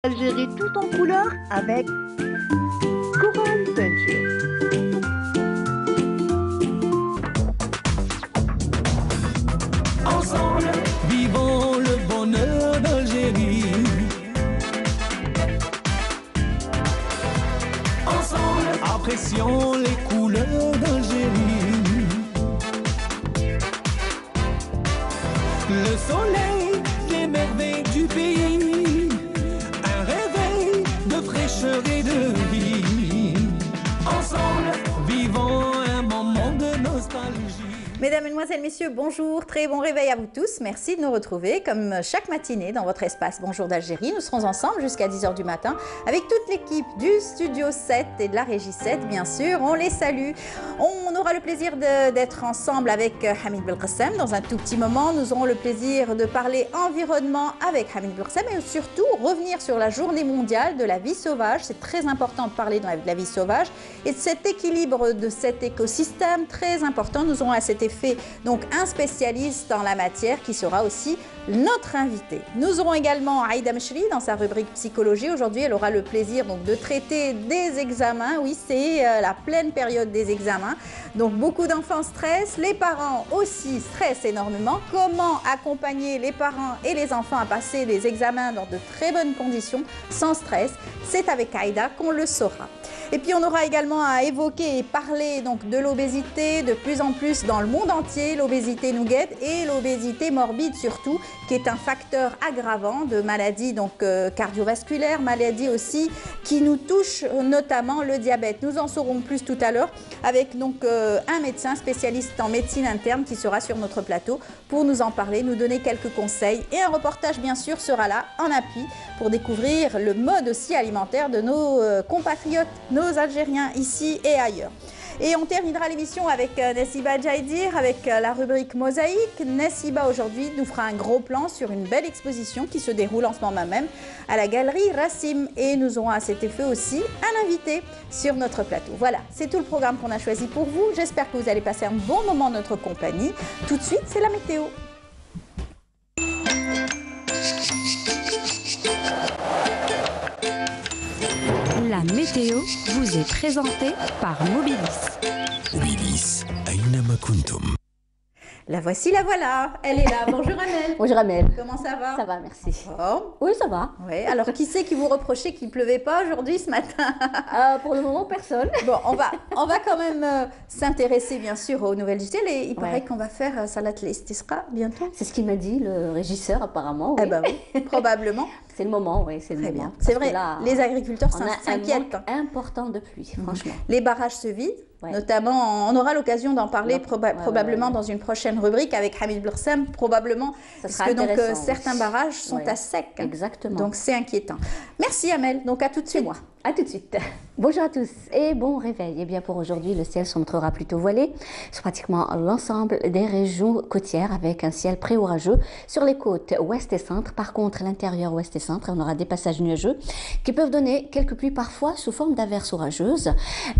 Algérie tout en couleur avec Coral Peinture. Ensemble, vivons le bonheur d'Algérie. Ensemble, apprécions les couleurs d'Algérie. Le soleil, les merveilles du pays. Un réveil de fraîcheur et de vie. Ensemble, vivons un moment de nostalgie. Mesdames, Mesdemoiselles, Messieurs, bonjour, très bon réveil à vous tous. Merci de nous retrouver comme chaque matinée dans votre espace Bonjour d'Algérie. Nous serons ensemble jusqu'à 10 h du matin avec toute l'équipe du Studio 7 et de la Régie 7, bien sûr. On les salue. On aura le plaisir d'être ensemble avec Hamid Belkacem. Dans un tout petit moment, nous aurons le plaisir de parler environnement avec Hamid Belkacem et surtout revenir sur la journée mondiale de la vie sauvage. C'est très important de parler de la vie sauvage et de cet équilibre de cet écosystème très important. Nous aurons à cet effet donc un spécialiste en la matière qui sera aussi notre invité. Nous aurons également Aïda Mechri dans sa rubrique psychologie. Aujourd'hui, elle aura le plaisir donc de traiter des examens. Oui, c'est la pleine période des examens. Donc beaucoup d'enfants stressent, les parents aussi stressent énormément. Comment accompagner les parents et les enfants à passer les examens dans de très bonnes conditions, sans stress? C'est avec Aïda qu'on le saura. Et puis on aura également à évoquer et parler donc de l'obésité de plus en plus dans le monde entier, l'obésité nous guette et l'obésité morbide surtout, qui est un facteur aggravant de maladies donc cardiovasculaires, maladies aussi qui nous touchent, notamment le diabète. Nous en saurons plus tout à l'heure avec donc un médecin spécialiste en médecine interne qui sera sur notre plateau pour nous en parler, nous donner quelques conseils et un reportage bien sûr sera là en appui pour découvrir le mode aussi alimentaire de nos compatriotes, nos Algériens ici et ailleurs. Et on terminera l'émission avec Nessiba Djaïdir avec la rubrique Mosaïque. Nessiba aujourd'hui nous fera un gros plan sur une belle exposition qui se déroule en ce moment même à la galerie Rassim. Et nous aurons à cet effet aussi un invité sur notre plateau. Voilà, c'est tout le programme qu'on a choisi pour vous. J'espère que vous allez passer un bon moment en notre compagnie. Tout de suite, c'est la météo. La météo vous est présentée par Mobilis. Mobilis, أينما كنتم. La voici, la voilà. Elle est là. Bonjour Amel. Bonjour Amel. Comment ça va? Ça va, merci. Oh. Oui, ça va. Oui. Alors, qui c'est qui vous reprochait qu'il ne pleuvait pas aujourd'hui, ce matin? Pour le moment, personne. Bon, on va quand même s'intéresser, bien sûr, aux nouvelles du ciel. Et il paraît qu'on va faire Salat l'Istisqa bientôt. C'est ce qu'il m'a dit, le régisseur, apparemment. Oui. Eh ben oui, probablement. C'est le moment, oui, c'est le Très moment. bien. C'est vrai, là, les agriculteurs s'inquiètent. Un manque important de pluie, franchement. Les barrages se vident. Ouais. Notamment, on aura l'occasion d'en parler probablement dans une prochaine rubrique avec Hamid Belkacem, probablement, parce que donc, certains barrages sont à sec. Exactement. Donc c'est inquiétant. Merci Amel, donc à tout de suite. C'est moi, à tout de suite. Bonjour à tous et bon réveil. Et bien pour aujourd'hui, le ciel se montrera plutôt voilé sur pratiquement l'ensemble des régions côtières avec un ciel pré-orageux sur les côtes ouest et centre. Par contre, l'intérieur ouest et centre, on aura des passages nuageux qui peuvent donner quelques pluies parfois sous forme d'averses orageuses.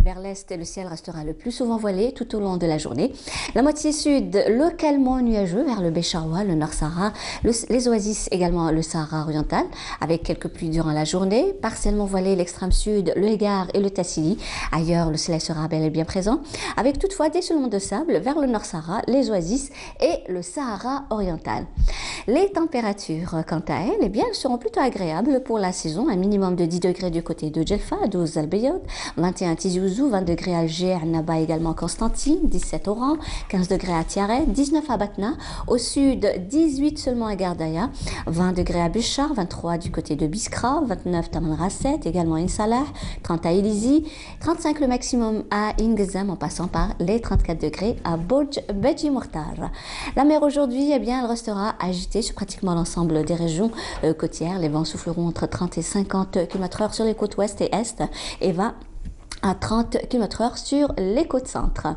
Vers l'est, le ciel restera le plus souvent voilé tout au long de la journée. La moitié sud, localement nuageux vers le Bécharoua, le Nord Sahara, les oasis également le Sahara oriental, avec quelques pluies durant la journée. Partiellement voilé l'extrême sud, le Hégard et le Tassili. Ailleurs, le soleil sera bel et bien présent, avec toutefois des soulèvements de sable vers le Nord Sahara, les oasis et le Sahara oriental. Les températures, quant à elles, eh bien, elles seront plutôt agréables pour la saison. Un minimum de 10 degrés du côté de Djelfa, 12 Al Bayad, 21 Tizi Ouzou, 20 degrés à Alger, Naba également Constantine, 17 Oran, 15 degrés à Tiaret, 19 à Batna, au sud 18 seulement à Gardaya, 20 degrés à Béchar, 23 du côté de Biskra, 29 Taman Rasset, également à Insalah, 30 à Elizi, 35 le maximum à Ingezam en passant par les 34 degrés à Borj Beji Mourtar. La mer aujourd'hui, eh bien, elle restera agitée sur pratiquement l'ensemble des régions côtières. Les vents souffleront entre 30 et 50 km/h sur les côtes ouest et est et va à 30 km/h sur les côtes centre.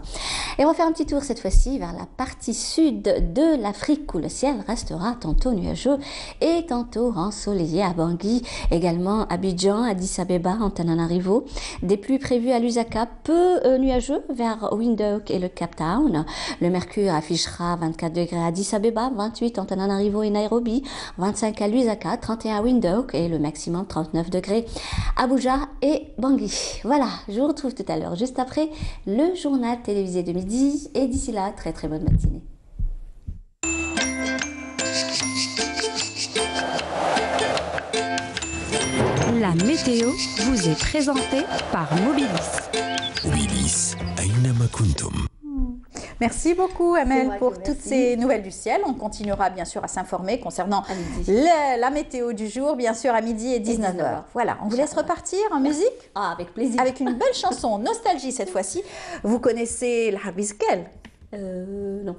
Et on va faire un petit tour cette fois-ci vers la partie sud de l'Afrique où le ciel restera tantôt nuageux et tantôt ensoleillé à Bangui, également Abidjan, Addis Abeba, Antananarivo. Des pluies prévues à Lusaka, peu nuageux vers Windhoek et le Cape Town. Le mercure affichera 24 degrés à Addis Abeba, 28 Antananarivo et Nairobi, 25 à Lusaka, 31 à Windhoek et le maximum 39 degrés à Abuja et Bangui. Voilà. Je vous retrouve tout à l'heure, juste après le journal télévisé de midi. Et d'ici là, très très bonne matinée. La météo vous est présentée par Mobilis. Mobilis, أينما كنتم. Merci beaucoup, Amel, moi pour qui toutes remercie. ces nouvelles du ciel. On continuera bien sûr à s'informer concernant la météo du jour, bien sûr à midi et 19h. Voilà, on vous laisse repartir en musique Ah, avec plaisir. avec une belle chanson, nostalgie cette fois-ci. Vous connaissez l'Harbizkel, Non.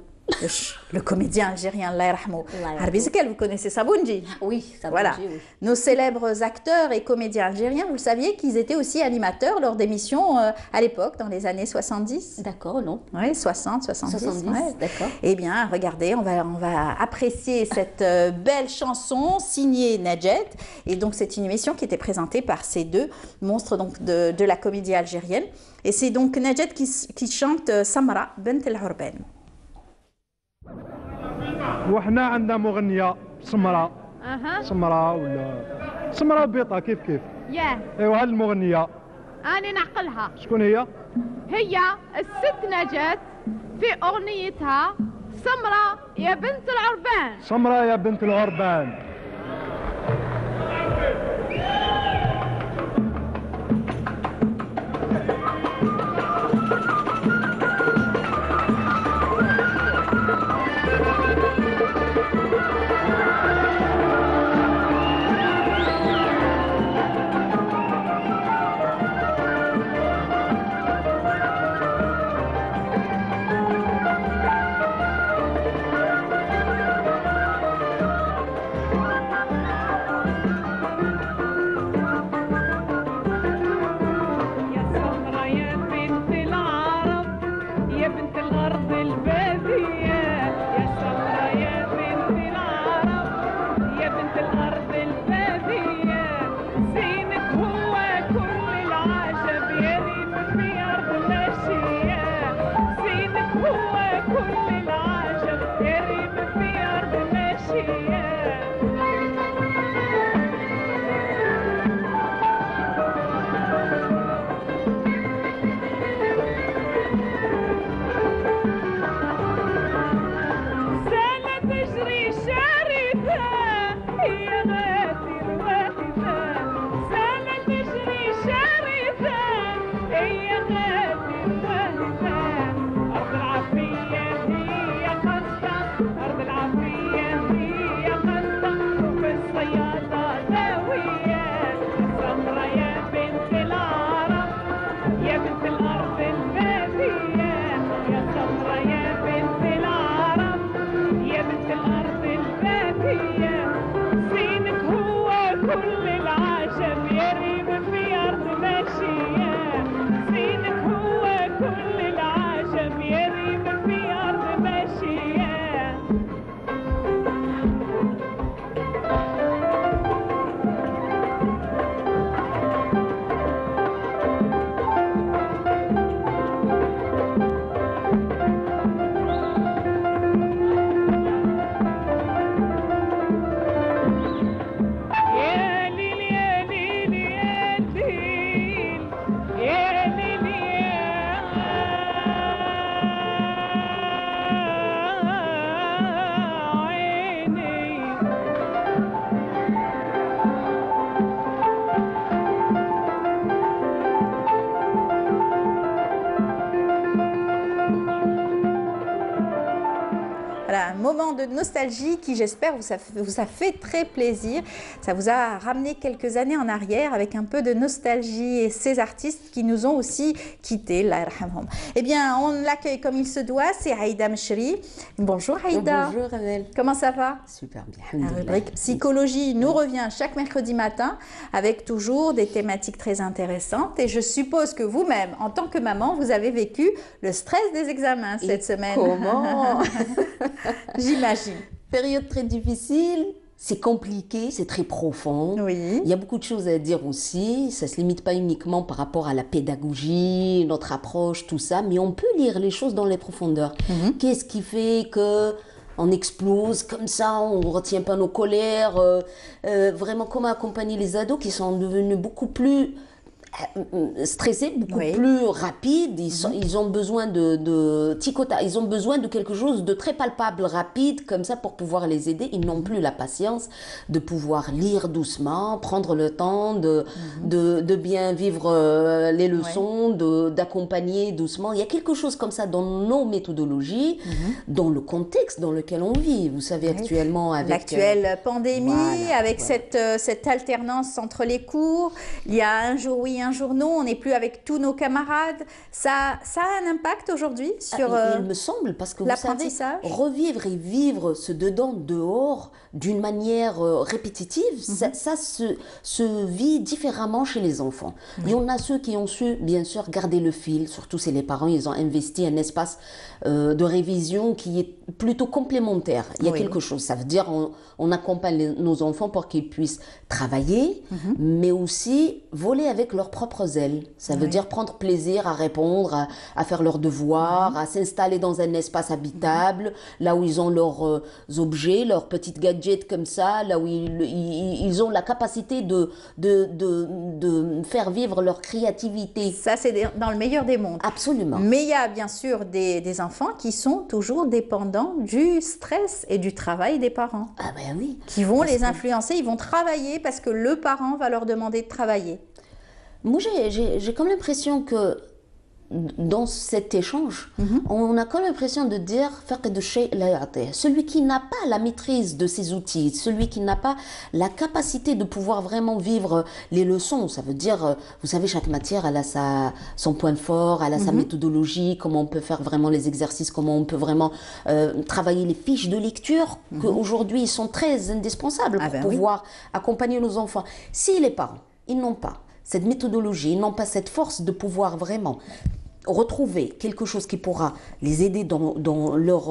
le comédien algérien, Allah yarhamou. Allah yarhamou. Harbizkel, vous connaissez Sabounji. Oui, ça Voilà. bouge, oui. Nos célèbres acteurs et comédiens algériens, vous le saviez qu'ils étaient aussi animateurs lors d'émissions à l'époque, dans les années 70. D'accord, non. Oui, 60, 70. 70, ouais. d'accord. Eh bien, regardez, on va apprécier cette belle chanson signée Najet. Et donc, c'est une émission qui était présentée par ces deux monstres donc, de la comédie algérienne. Et c'est donc Najet qui chante Samra Bent El Horben. وحنا عندنا مغنيه سمراء سمراء ولا سمراء بيضاء كيف ياه ايوا هاد المغنيه أنا نعقلها شكون هي هي الست نجاة في أغنيتها سمرة يا بنت العربان. سمراء يا بنت العربان moment de nostalgie qui, j'espère, vous a fait très plaisir. Ça vous a ramené quelques années en arrière avec un peu de nostalgie et ces artistes qui nous ont aussi quittés. Allah yarhamhum. Eh bien, on l'accueille comme il se doit. C'est Aïda Mechri. Bonjour Aïda. Bonjour Amel. Comment ça va? Super bien. La rubrique psychologie nous revient chaque mercredi matin avec toujours des thématiques très intéressantes. Et je suppose que vous-même, en tant que maman, vous avez vécu le stress des examens cette semaine. Comment? J'imagine. Période très difficile. C'est compliqué, c'est très profond. Oui. Il y a beaucoup de choses à dire aussi. Ça ne se limite pas uniquement par rapport à la pédagogie, notre approche, tout ça, mais on peut lire les choses dans les profondeurs. Qu'est-ce qui fait que on explose comme ça, on ne retient pas nos colères, vraiment comment accompagner les ados qui sont devenus beaucoup plus stressés, beaucoup plus rapides. Ils ont besoin de ticota, ils ont besoin de quelque chose de très palpable, rapide, comme ça pour pouvoir les aider. Ils n'ont plus la patience de pouvoir lire doucement, prendre le temps de bien vivre les leçons, d'accompagner doucement. Il y a quelque chose comme ça dans nos méthodologies, dans le contexte dans lequel on vit. Vous savez, actuellement, avec l'actuelle pandémie, avec cette alternance entre les cours, il y a un jour oui, un jour non, on n'est plus avec tous nos camarades. Ça a un impact aujourd'hui sur il me semble, parce que vous savez, revivre et vivre ce dedans-dehors d'une manière répétitive, ça se vit différemment chez les enfants. Il y en a ceux qui ont su, bien sûr, garder le fil, surtout si les parents, ils ont investi un espace de révision qui est plutôt complémentaire. Il y a quelque chose, ça veut dire on accompagne nos enfants pour qu'ils puissent travailler, mais aussi voler avec leurs propres ailes. Ça veut dire prendre plaisir à répondre, à faire leurs devoirs, à s'installer dans un espace habitable, là où ils ont leurs objets, leurs petites gadgets comme ça, là où ils ont la capacité de faire vivre leur créativité. Ça, c'est dans le meilleur des mondes. Absolument. Mais il y a bien sûr des enfants qui sont toujours dépendants du stress et du travail des parents. Ah ben oui. Qui vont les influencer, ils vont travailler parce que le parent va leur demander de travailler. Moi, j'ai comme l'impression que dans cet échange, on a comme l'impression de dire celui qui n'a pas la maîtrise de ces outils, celui qui n'a pas la capacité de pouvoir vraiment vivre les leçons, ça veut dire, vous savez, chaque matière elle a son point fort, elle a sa méthodologie, comment on peut faire vraiment les exercices, comment on peut vraiment travailler les fiches de lecture, qu'aujourd'hui ils sont très indispensables pour pouvoir accompagner nos enfants. Si les parents, ils n'ont pas cette méthodologie, ils n'ont pas cette force de pouvoir vraiment retrouver quelque chose qui pourra les aider dans leur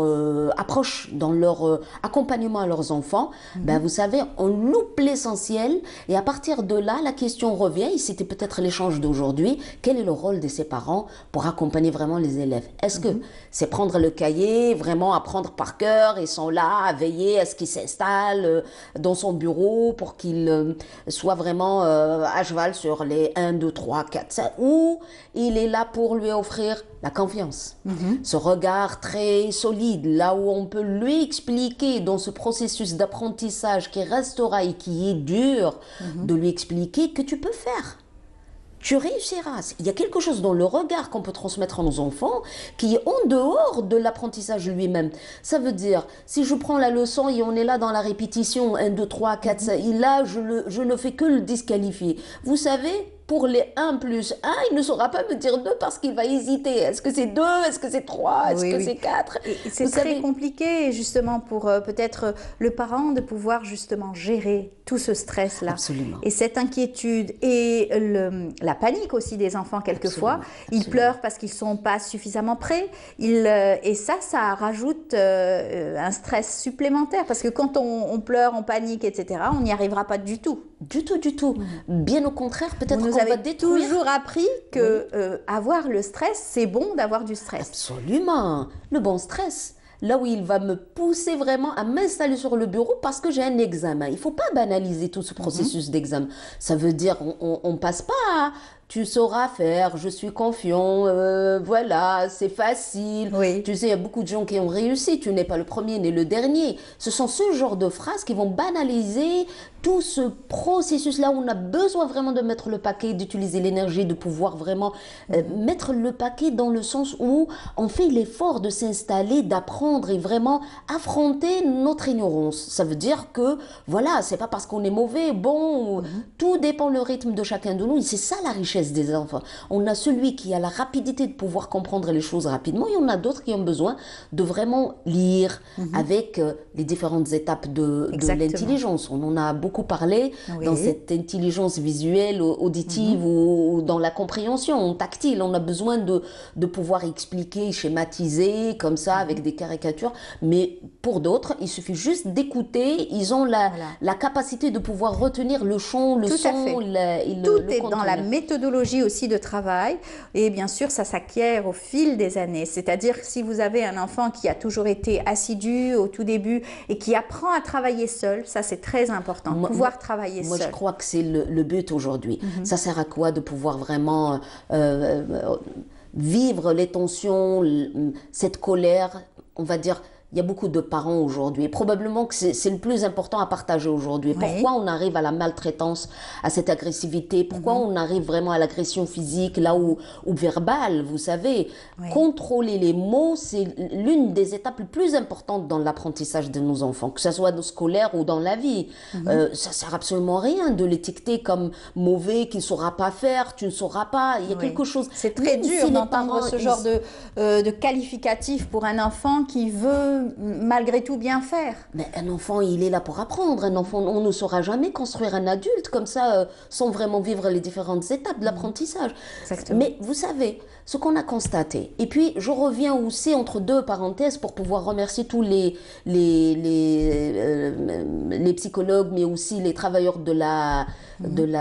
approche, dans leur accompagnement à leurs enfants, ben vous savez, on loupe l'essentiel et à partir de là, la question revient, et c'était peut-être l'échange d'aujourd'hui, quel est le rôle de ces parents pour accompagner vraiment les élèves? Est-ce que c'est prendre le cahier, vraiment apprendre par cœur, ils sont là à veiller à ce qu'il s'installe dans son bureau pour qu'il soit vraiment à cheval sur les 1, 2, 3, 4, 5, ou il est là pour lui offrir la confiance, ce regard très solide, là où on peut lui expliquer dans ce processus d'apprentissage qui restera et qui est dur, de lui expliquer que tu peux faire. Tu réussiras. Il y a quelque chose dans le regard qu'on peut transmettre à nos enfants qui est en dehors de l'apprentissage lui-même. Ça veut dire, si je prends la leçon et on est là dans la répétition, 1, 2, 3, 4, 5, et là, je ne fais que le disqualifier. Vous savez, pour les 1 plus 1, il ne saura pas me dire 2 parce qu'il va hésiter. Est-ce que c'est 2? Est-ce que c'est 3? Est-ce que c'est 4? C'est très compliqué justement pour peut-être le parent de pouvoir justement gérer tout ce stress-là. Absolument. Et cette inquiétude et la panique aussi des enfants quelquefois. Ils pleurent parce qu'ils ne sont pas suffisamment prêts. Et ça rajoute un stress supplémentaire parce que quand on pleure, on panique, etc., on n'y arrivera pas du tout. Du tout, du tout. Bien au contraire, peut-être qu'on va détruire. Vous toujours appris que avoir le stress, c'est bon d'avoir du stress. Absolument. Le bon stress, là où il va me pousser vraiment à m'installer sur le bureau parce que j'ai un examen. Il ne faut pas banaliser tout ce processus d'examen. Ça veut dire on ne passe pas tu sauras faire, je suis confiant, voilà, c'est facile. Oui. Tu sais, il y a beaucoup de gens qui ont réussi, tu n'es pas le premier ni le dernier. Ce sont ce genre de phrases qui vont banaliser tout ce processus-là où on a besoin vraiment de mettre le paquet, d'utiliser l'énergie, de pouvoir vraiment mettre le paquet dans le sens où on fait l'effort de s'installer, d'apprendre et vraiment affronter notre ignorance. Ça veut dire que, voilà, c'est pas parce qu'on est mauvais, bon, tout dépend le rythme de chacun de nous. Et c'est ça la richesse des enfants. On a celui qui a la rapidité de pouvoir comprendre les choses rapidement et on a d'autres qui ont besoin de vraiment lire avec les différentes étapes de l'intelligence. On en a beaucoup parlé dans cette intelligence visuelle, auditive ou dans la compréhension tactile. On a besoin de pouvoir expliquer, schématiser comme ça avec des caricatures. Mais pour d'autres, il suffit juste d'écouter. Ils ont la capacité de pouvoir retenir le chant, le son, Tout est dans la méthodologie aussi de travail. Et bien sûr, ça s'acquiert au fil des années. C'est-à-dire que si vous avez un enfant qui a toujours été assidu au tout début et qui apprend à travailler seul, ça c'est très important. Pouvoir travailler seul. Moi, je crois que c'est le but aujourd'hui. Ça sert à quoi de pouvoir vraiment vivre les tensions, cette colère, on va dire. Il y a beaucoup de parents aujourd'hui et probablement que c'est le plus important à partager aujourd'hui. Pourquoi on arrive à la maltraitance, à cette agressivité? Pourquoi on arrive vraiment à l'agression physique, là où verbale, vous savez? Contrôler les mots, c'est l'une des étapes les plus importantes dans l'apprentissage de nos enfants, que ce soit scolaire ou dans la vie. Ça sert absolument à rien de l'étiqueter comme mauvais, qu'il ne saura pas faire, tu ne sauras pas. Il y a quelque chose... C'est très dur d'entendre ce genre de qualificatif pour un enfant qui veut malgré tout bien faire. Mais un enfant, il est là pour apprendre. Un enfant, on ne saura jamais construire un adulte comme ça, sans vraiment vivre les différentes étapes de l'apprentissage. Mais vous savez, ce qu'on a constaté, et puis je reviens aussi entre deux parenthèses pour pouvoir remercier tous les psychologues, mais aussi les travailleurs de la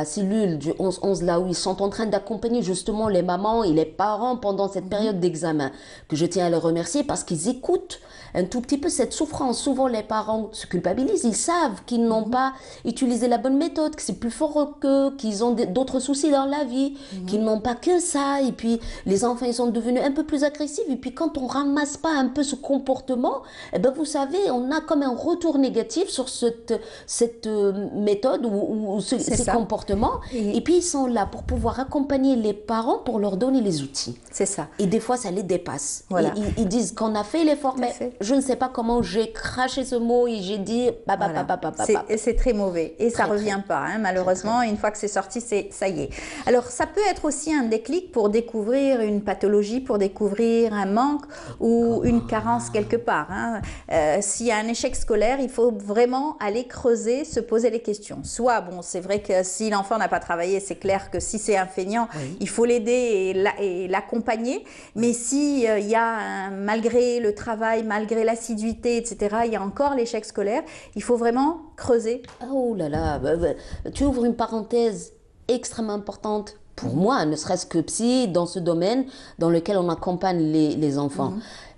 cellule du 11-11, là où ils sont en train d'accompagner justement les mamans et les parents pendant cette période d'examen, que je tiens à les remercier parce qu'ils écoutent un tout petit peu cette souffrance. Souvent, les parents se culpabilisent. Ils savent qu'ils n'ont pas utilisé la bonne méthode, que c'est plus fort qu'eux, qu'ils ont d'autres soucis dans la vie, qu'ils n'ont pas que ça. Et puis, les enfants, ils sont devenus un peu plus agressifs. Et puis, quand on ramasse pas un peu ce comportement, eh ben, vous savez, on a comme un retour négatif sur cette méthode ou ces comportements. Et puis, ils sont là pour pouvoir accompagner les parents pour leur donner les outils. C'est ça. Et des fois, ça les dépasse. Voilà. Ils disent qu'on a fait l'effort, mais je ne sais pas comment j'ai craché ce mot et j'ai dit c'est très mauvais et ça revient pas, hein, malheureusement. Une fois que c'est sorti, ça y est. Alors ça peut être aussi un déclic pour découvrir une pathologie, pour découvrir un manque ou une carence quelque part, hein. S'il y a un échec scolaire, il faut vraiment aller creuser, se poser les questions. Soit, bon, c'est vrai que si l'enfant n'a pas travaillé, c'est clair que si c'est un feignant, il faut l'aider et l'accompagner. Mais si il y a malgré le travail, malgré l'assiduité, etc., il y a encore l'échec scolaire, il faut vraiment creuser. Oh là là, tu ouvres une parenthèse extrêmement importante pour moi, ne serait-ce que psy, dans ce domaine dans lequel on accompagne les enfants.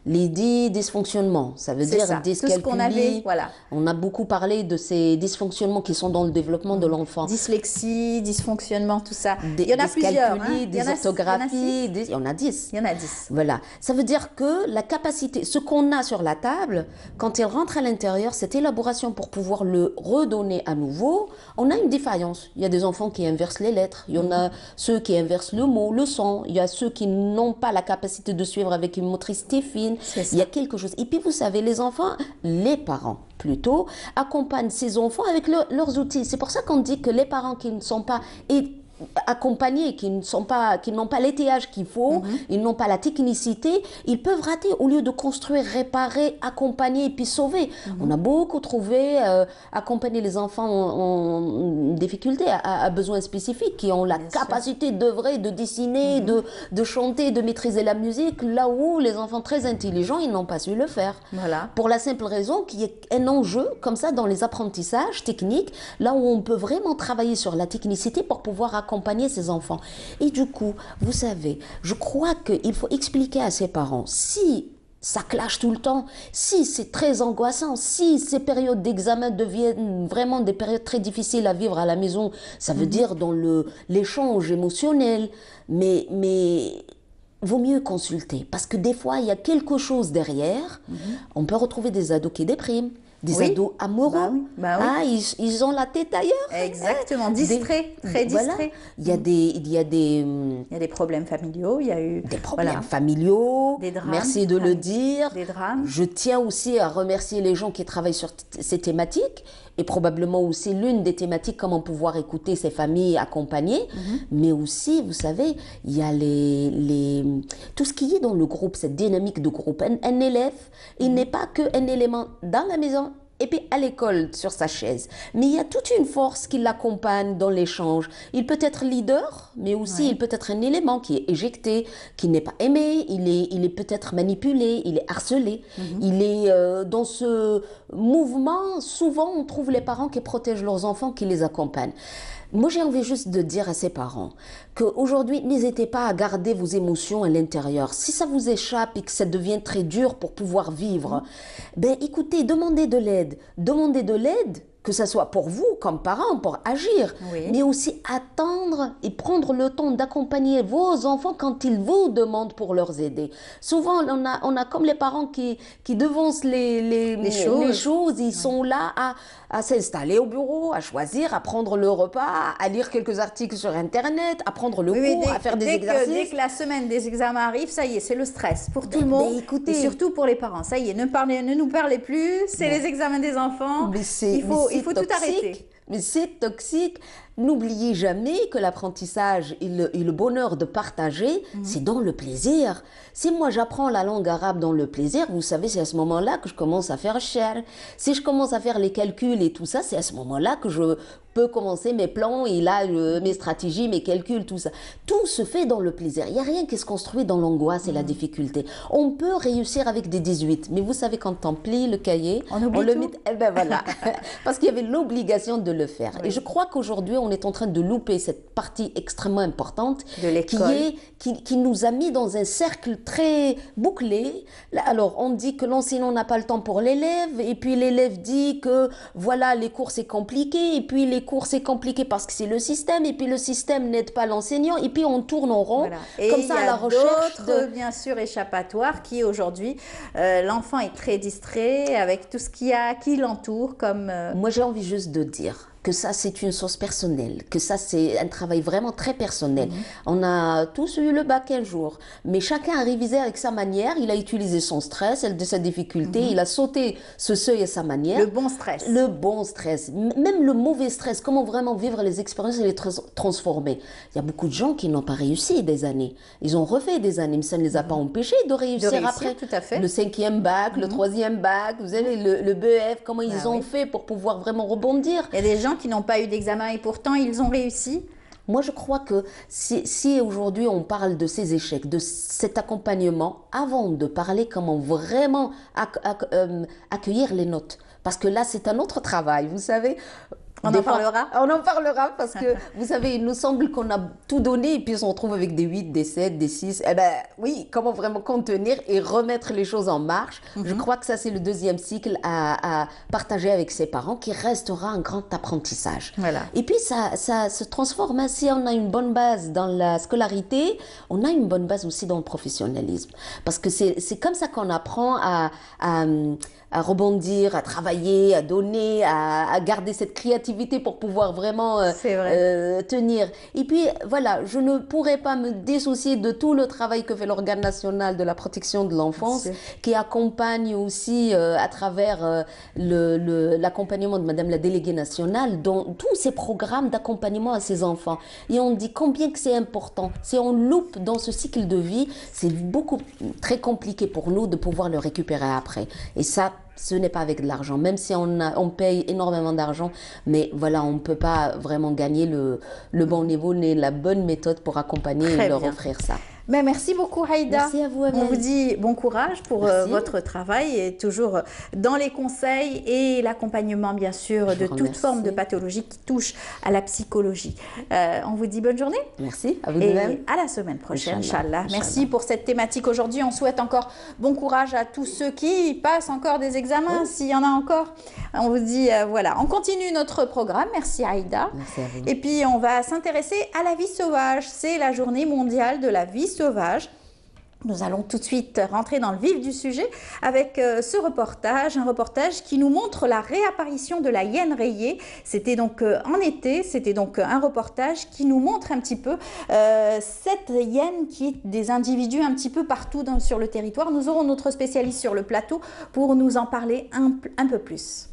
Les dysfonctionnements, ça veut dire dyscalculie. On a beaucoup parlé de ces dysfonctionnements qui sont dans le développement de l'enfant. Dyslexie, dysfonctionnement, tout ça. Il y en a plusieurs. Des orthographies, il y en a 10. Il y en a 10. Voilà. Ça veut dire que la capacité, ce qu'on a sur la table, quand il rentre à l'intérieur, cette élaboration pour pouvoir le redonner à nouveau, on a une défaillance. Il y a des enfants qui inversent les lettres, il y en a ceux qui inversent le mot, le son, il y a ceux qui n'ont pas la capacité de suivre avec une motricité fine. Il y a quelque chose. Et puis vous savez, les enfants, les parents plutôt, accompagnent ces enfants avec leurs outils. C'est pour ça qu'on dit que les parents qui ne sont pas accompagnés, qui n'ont pas l'étayage qu'il faut, ils n'ont pas la technicité, ils peuvent rater au lieu de construire, réparer, accompagner et puis sauver. On a beaucoup trouvé accompagner les enfants en difficulté, à besoins spécifiques, qui ont la capacité d'œuvrer, de dessiner, de chanter, de maîtriser la musique, là où les enfants très intelligents, ils n'ont pas su le faire. Voilà. Pour la simple raison qu'il y a un enjeu comme ça dans les apprentissages techniques, là où on peut vraiment travailler sur la technicité pour pouvoir accompagner ses enfants. Et du coup, vous savez, je crois qu'il faut expliquer à ses parents, si ça clash tout le temps, si c'est très angoissant, si ces périodes d'examen deviennent vraiment des périodes très difficiles à vivre à la maison, ça veut dire dans l'échange émotionnel, mais vaut mieux consulter parce que des fois il y a quelque chose derrière. On peut retrouver des ados qui dépriment, des ados amoureux. Ah, ils ont la tête ailleurs. Exactement, distraits, très distraits. Voilà. Il y a des problèmes familiaux, il y a eu des problèmes familiaux, des drames. Merci de le dire. Des drames. Je tiens aussi à remercier les gens qui travaillent sur ces thématiques et probablement aussi l'une des thématiques, comment pouvoir écouter ces familles accompagnées, mais aussi, vous savez, il y a tout ce qui est dans le groupe, cette dynamique de groupe. Un élève, il n'est pas qu'un élément dans la maison et puis à l'école sur sa chaise. Mais il y a toute une force qui l'accompagne dans l'échange. Il peut être leader, mais aussi il peut être un élément qui est éjecté, qui n'est pas aimé, il est peut-être manipulé, il est harcelé. Il est dans ce mouvement, souvent on trouve les parents qui protègent leurs enfants, qui les accompagnent. Moi, j'ai envie juste de dire à ces parents qu'aujourd'hui, n'hésitez pas à garder vos émotions à l'intérieur. Si ça vous échappe et que ça devient très dur pour pouvoir vivre, ben écoutez, demandez de l'aide. Demandez de l'aide, que ce soit pour vous comme parents, pour agir, mais aussi attendre et prendre le temps d'accompagner vos enfants quand ils vous demandent pour leur aider. Souvent, on a comme les parents qui devancent les choses, ils sont là à s'installer au bureau, à choisir, à prendre le repas, à lire quelques articles sur Internet, à prendre le cours, à faire des exercices. Dès que la semaine des examens arrive, ça y est, c'est le stress pour tout le monde, et surtout pour les parents. Ça y est, ne nous parlez plus, c'est les examens des enfants, il faut tout arrêter. Mais c'est toxique. N'oubliez jamais que l'apprentissage et le bonheur de partager, c'est dans le plaisir. Si moi j'apprends la langue arabe dans le plaisir, vous savez, c'est à ce moment-là que je commence à faire cher. Si je commence à faire les calculs et tout ça, c'est à ce moment-là que je peux commencer mes plans et là, mes stratégies, mes calculs, tout ça. Tout se fait dans le plaisir. Il n'y a rien qui se construit dans l'angoisse et la difficulté. On peut réussir avec des 18, mais vous savez, quand on plie le cahier, on le met... Eh ben voilà, parce qu'il y avait l'obligation de le faire. Et je crois qu'aujourd'hui, on est en train de louper cette partie extrêmement importante de l'école qui nous a mis dans un cercle très bouclé. Alors, on dit que l'enseignant n'a pas le temps pour l'élève, et puis l'élève dit que voilà, les cours c'est compliqué, et puis les cours c'est compliqué parce que c'est le système, et puis le système n'aide pas l'enseignant, et puis on tourne en rond, et comme ça à la recherche de... bien sûr, échappatoires qui aujourd'hui, l'enfant est très distrait avec tout ce qui l'entoure comme... Moi, j'ai envie juste de dire que ça, c'est une source personnelle, que ça, c'est un travail vraiment très personnel. On a tous eu le bac un jour, mais chacun a révisé avec sa manière, il a utilisé son stress, sa difficulté, il a sauté ce seuil à sa manière. Le bon stress. Le bon stress. Même le mauvais stress, comment vraiment vivre les expériences et les transformer. Il y a beaucoup de gens qui n'ont pas réussi des années. Ils ont refait des années, mais ça ne les a pas empêchés de réussir après. Tout à fait. Le 5e bac, le 3e bac, vous savez, le BEF, comment ils ont fait pour pouvoir vraiment rebondir. Il y a des gens qui n'ont pas eu d'examen et pourtant ils ont réussi. Moi, je crois que si aujourd'hui on parle de ces échecs, de cet accompagnement, avant de parler comment vraiment accueillir les notes, parce que là, c'est un autre travail, vous savez. On en parlera. On en parlera parce que, vous savez, il nous semble qu'on a tout donné et puis on se retrouve avec des 8, des 7, des 6. Eh ben oui, comment vraiment contenir et remettre les choses en marche. Je crois que ça, c'est le deuxième cycle à partager avec ses parents qui restera un grand apprentissage. Voilà. Et puis, ça se transforme. Si on a une bonne base dans la scolarité, on a une bonne base aussi dans le professionnalisme. Parce que c'est comme ça qu'on apprend à rebondir, à travailler, à donner, à garder cette créativité pour pouvoir vraiment tenir. Et puis, voilà, je ne pourrais pas me dissocier de tout le travail que fait l'organe national de la protection de l'enfance, qui accompagne aussi à travers l'accompagnement de Madame la déléguée nationale dans tous ces programmes d'accompagnement à ces enfants. Et on dit combien que c'est important. Si on loupe dans ce cycle de vie, c'est très compliqué pour nous de pouvoir le récupérer après. Et ça, ce n'est pas avec de l'argent, même si on paye énormément d'argent, mais voilà, on ne peut pas vraiment gagner le bon niveau ni la bonne méthode pour accompagner et leur offrir ça. Mais merci beaucoup Haïda. Merci à vous, Amel. On vous dit bon courage pour votre travail et toujours dans les conseils et l'accompagnement bien sûr de toute forme de pathologie qui touche à la psychologie. On vous dit bonne journée. Merci, à vous de Et même. à la semaine prochaine, Inch'Allah. Inch'Allah. Merci pour cette thématique aujourd'hui. On souhaite encore bon courage à tous ceux qui passent encore des examens, s'il y en a encore. On vous dit voilà, on continue notre programme. Merci Aïda. Merci à vous. Et puis on va s'intéresser à la vie sauvage. C'est la journée mondiale de la vie sauvage. Nous allons tout de suite rentrer dans le vif du sujet avec ce reportage, un reportage qui nous montre la réapparition de la hyène rayée. C'était donc en été, c'était donc un reportage qui nous montre un petit peu cette hyène qui est des individus un petit peu partout sur le territoire. Nous aurons notre spécialiste sur le plateau pour nous en parler un peu plus.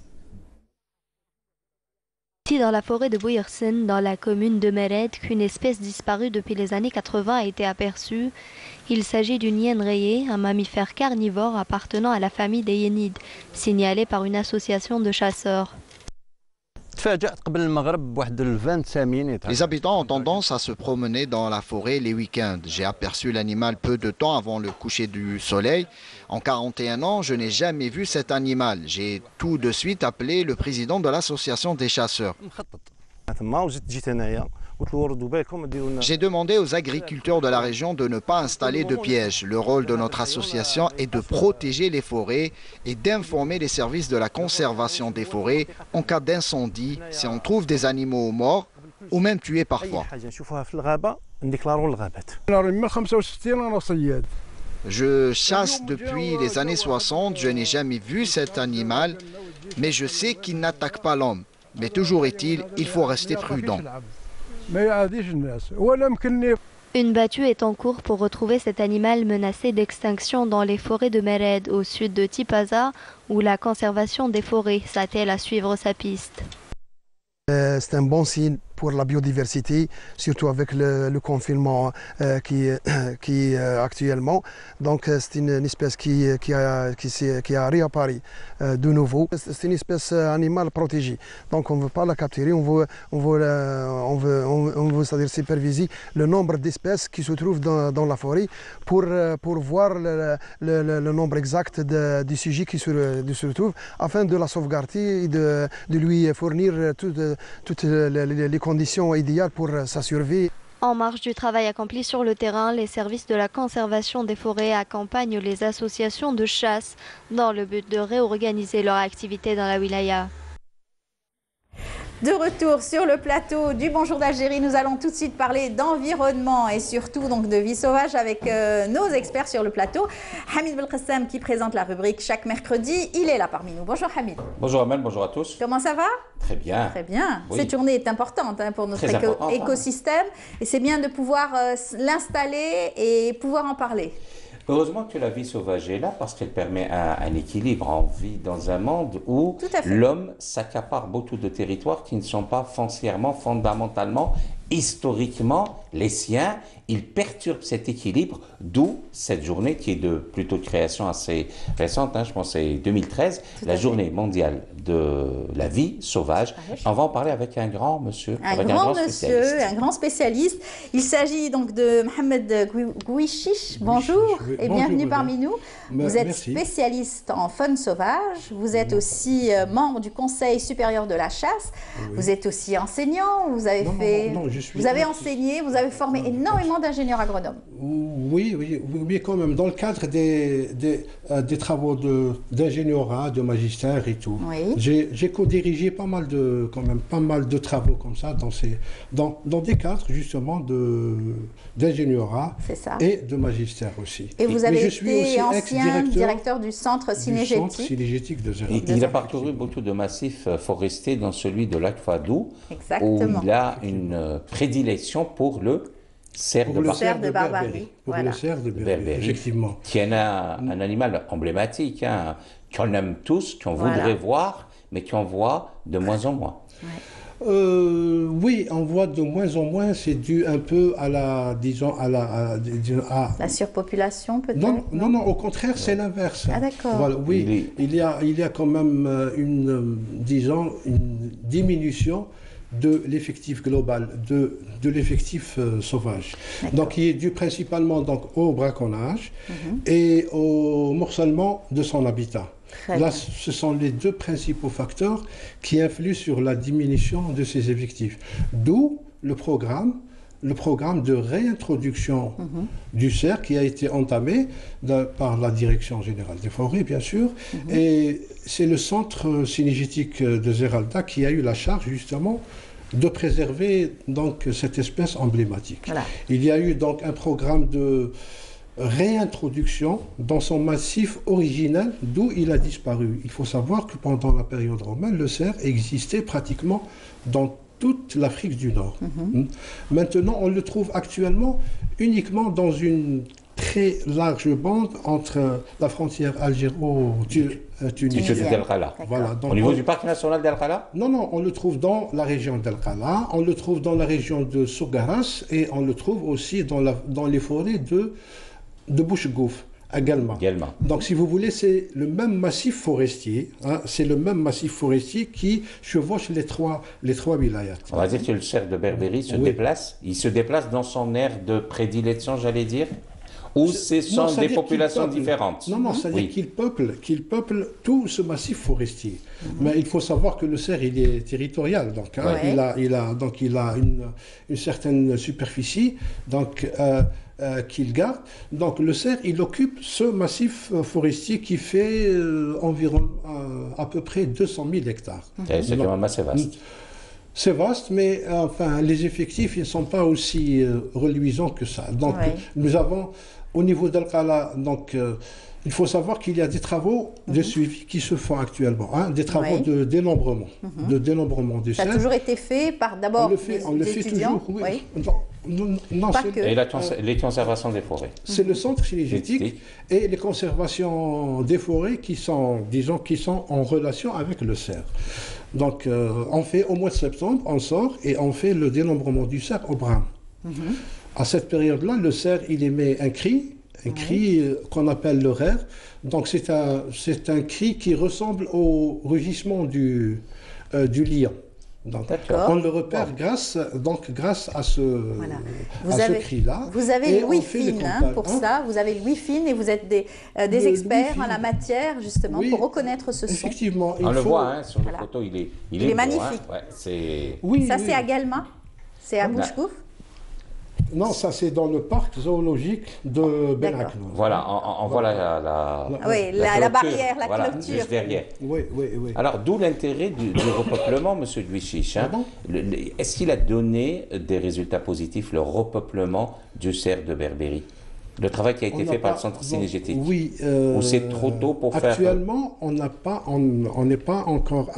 Ici dans la forêt de Bouillersen, dans la commune de Mered, qu'une espèce disparue depuis les années 80 a été aperçue. Il s'agit d'une hyène rayée, un mammifère carnivore appartenant à la famille des hyénides, signalé par une association de chasseurs. Les habitants ont tendance à se promener dans la forêt les week-ends. J'ai aperçu l'animal peu de temps avant le coucher du soleil. En 41 ans, je n'ai jamais vu cet animal. J'ai tout de suite appelé le président de l'association des chasseurs. J'ai demandé aux agriculteurs de la région de ne pas installer de pièges. Le rôle de notre association est de protéger les forêts et d'informer les services de la conservation des forêts en cas d'incendie, si on trouve des animaux morts ou même tués parfois. Je chasse depuis les années 60, je n'ai jamais vu cet animal, mais je sais qu'il n'attaque pas l'homme. Mais toujours est-il, il faut rester prudent. Une battue est en cours pour retrouver cet animal menacé d'extinction dans les forêts de Mered, au sud de Tipaza, où la conservation des forêts s'attelle à suivre sa piste. C'est un bon signe pour la biodiversité, surtout avec le confinement qui est actuellement. Donc c'est une espèce qui a réapparu de nouveau. C'est une espèce animale protégée. Donc on ne veut pas la capturer, on veut c'est-à-dire superviser le nombre d'espèces qui se trouvent dans la forêt pour voir le nombre exact du sujet qui se retrouve afin de la sauvegarder et de lui fournir toutes les conditions idéales pour sa survie. En marge du travail accompli sur le terrain, les services de la conservation des forêts accompagnent les associations de chasse dans le but de réorganiser leur activité dans la wilaya. De retour sur le plateau du Bonjour d'Algérie, nous allons tout de suite parler d'environnement et surtout donc de vie sauvage avec nos experts sur le plateau. Hamid Belkhassam qui présente la rubrique chaque mercredi, il est là parmi nous. Bonjour Hamid. Bonjour Amel, bonjour à tous. Comment ça va? Très bien. Très bien. Oui. Cette journée est importante pour notre écosystème et c'est bien de pouvoir l'installer et pouvoir en parler. Heureusement que la vie sauvage est là parce qu'elle permet un équilibre. On vit dans un monde où l'homme s'accapare beaucoup de territoires qui ne sont pas foncièrement, fondamentalement, historiquement les siens. Il perturbe cet équilibre, d'où cette journée qui est de plutôt de création assez récente, je pense que c'est 2013, la journée mondiale de la vie sauvage. On va en parler avec un grand monsieur, un grand spécialiste. Il s'agit donc de Mohamed Gouichiche. Bonjour et bienvenue parmi nous. Vous êtes spécialiste en faune sauvage, vous êtes aussi membre du Conseil supérieur de la chasse, vous êtes aussi enseignant, vous avez enseigné, vous avez formé énormément d'ingénieurs agronomes. Oui, quand même, dans le cadre des travaux d'ingénierat, de magistère et tout. Oui. J'ai co-dirigé pas mal de travaux comme ça dans des cadres justement d'ingénierat et de magistère aussi. Et vous avez été ancien directeur du centre cinégétique de Zéra. Il a parcouru beaucoup de massifs forestiers, dans celui de Lac Fadou, où il a une prédilection pour le cerf de Barbarie. Pour le cerf de Barbarie, effectivement. Qui est un animal emblématique, qu'on aime tous, qu'on voudrait voir, mais qu'on voit de moins en moins. Oui, on voit de moins en moins, c'est dû un peu à la surpopulation peut-être. Non, au contraire, c'est l'inverse. Ah d'accord. Voilà, oui, il y a quand même une diminution de l'effectif global, de l'effectif sauvage. Donc il est dû principalement donc, au braconnage et au morcellement de son habitat. Là, ce sont les deux principaux facteurs qui influent sur la diminution de ces effectifs. D'où le programme de réintroduction du cerf qui a été entamé par la Direction générale des forêts, bien sûr. Et c'est le centre cynégétique de Zeralda qui a eu la charge, justement, de préserver donc, cette espèce emblématique. Voilà. Il y a eu donc un programme de réintroduction dans son massif originel, d'où il a disparu. Il faut savoir que pendant la période romaine, le cerf existait pratiquement dans toute l'Afrique du Nord. Maintenant, on le trouve actuellement uniquement dans une très large bande entre la frontière algéro-tunisienne. Voilà, au niveau du parc national d'El Khala? Non, non, on le trouve dans la région d'El Khala, on le trouve dans la région de Sougaras et on le trouve aussi dans les forêts de Bouchegouf. Également. Donc, si vous voulez, c'est le même massif forestier. Hein, c'est le même massif forestier qui chevauche les trois wilayats. On va dire que le cerf de Berbérie se déplace. Il se déplace dans son aire de prédilection, j'allais dire. Ou ce sont des populations différentes? Non, non, c'est-à-dire qu'il peuple tout ce massif forestier. Mais il faut savoir que le cerf, il est territorial. Donc, hein, il a une certaine superficie. Donc, qu'il garde. Donc le cerf, il occupe ce massif forestier qui fait environ à peu près 200 000 hectares. C'est quand même assez vaste. C'est vaste, mais enfin, les effectifs ne sont pas aussi reluisants que ça. Donc nous avons, au niveau d'El Khala, donc il faut savoir qu'il y a des travaux de suivi qui se font actuellement, hein, des travaux de dénombrement, du cerf. Ça a toujours été fait par d'abord des étudiants. On le fait toujours, oui. Non, pas que. Et les conservations des forêts. C'est le centre cynégétique et les conservations des forêts qui sont, disons, en relation avec le cerf. Donc, on fait au mois de septembre, on sort et on fait le dénombrement du cerf au brame. À cette période-là, le cerf, il émet un cri qu'on appelle le rère. Donc, c'est un cri qui ressemble au rugissement du lion. Donc, on le repère grâce à ce cri-là. Vous avez le Wi-Fi pour ça. Vous avez le Wi-Fi et vous êtes des experts en la matière, justement, pour reconnaître ce son. Effectivement. On le voit hein, sur les photos, il est magnifique. Hein. Ouais, ça, c'est à Galma? C'est à Bouchegouf? Non, ça c'est dans le parc zoologique de Ben Aknoun. Voilà, on voit la barrière, la clôture. Juste derrière. Oui. Alors, d'où l'intérêt du repeuplement, M. Louis-Chiche. Hein. Est-ce qu'il a donné des résultats positifs, le repeuplement du cerf de Berbérie? Le travail qui a été fait par le centre cynégétique. Oui. Ou c'est trop tôt pour faire... Actuellement, on n'a pas encore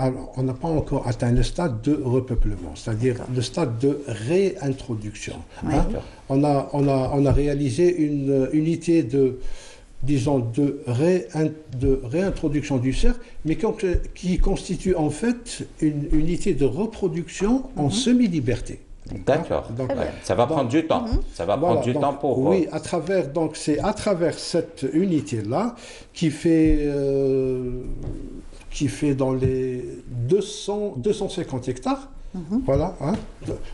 atteint le stade de repeuplement, c'est-à-dire le stade de réintroduction. Hein. On a réalisé une unité de réintroduction du cerf, mais qui constitue en fait une unité de reproduction en semi-liberté. D'accord. Ça va prendre du temps. Ça va prendre du temps pour... Oui, c'est à travers cette unité-là qui fait dans les 250 hectares. Voilà, hein,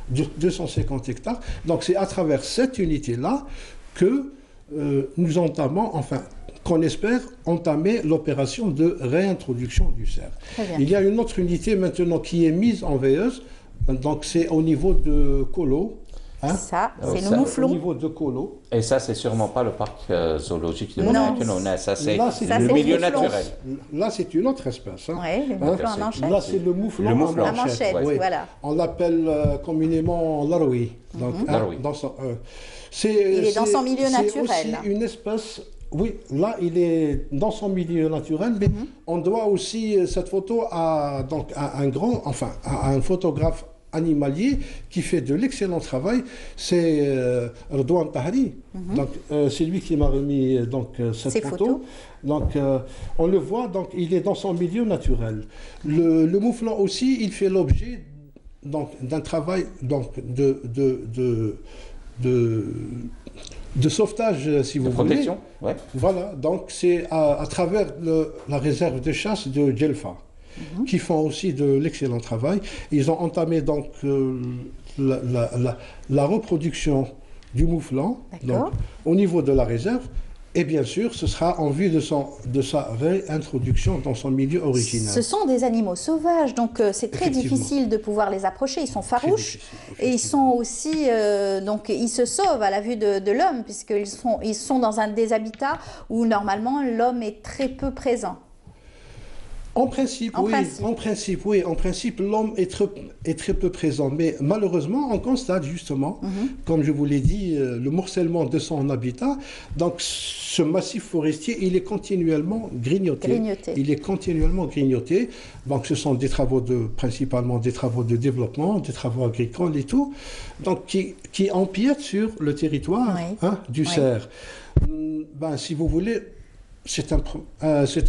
250 hectares. Donc c'est à travers cette unité-là que nous entamons, enfin, qu'on espère entamer l'opération de réintroduction du cerf. Il y a une autre unité maintenant qui est mise en veilleuse. Donc c'est au niveau de Colo. Hein? Ça, c'est le mouflon. Au niveau de Colo. Et ça, c'est sûrement pas le parc zoologique de Monaco. Ça, c'est le milieu naturel. Là, c'est une autre espèce. Hein. Oui, le mouflon à manchette. Là, c'est le mouflon à manchette. Oui. Voilà. On l'appelle communément l'aroui. Il est dans son milieu naturel. C'est aussi une espèce... Oui, là, il est dans son milieu naturel, mais on doit aussi cette photo à un photographe animalier qui fait de l'excellent travail, c'est Redouane Tahri. Donc, c'est lui qui m'a remis cette photo. Donc, on le voit, donc, il est dans son milieu naturel. Le mouflon aussi, il fait l'objet d'un travail de sauvetage, si vous voulez. De protection, ouais. Voilà, donc c'est à travers la réserve de chasse de Djelfa. qui font aussi de l'excellent travail. Ils ont entamé donc la reproduction du mouflon donc, au niveau de la réserve. Et bien sûr, ce sera en vue de sa réintroduction dans son milieu original. Ce sont des animaux sauvages, donc c'est très difficile de pouvoir les approcher. Ils sont farouches et ils sont aussi, donc ils se sauvent à la vue de l'homme, puisqu'ils sont dans des habitats où normalement l'homme est très peu présent. En principe, oui. En principe, l'homme est très peu présent. Mais malheureusement, on constate justement, comme je vous l'ai dit, le morcellement de son habitat. Donc, ce massif forestier, il est continuellement grignoté. Il est continuellement grignoté. Donc, ce sont des travaux principalement des travaux de développement, des travaux agricoles et tout, donc qui empiètent sur le territoire du cerf. Ben, si vous voulez, c'est un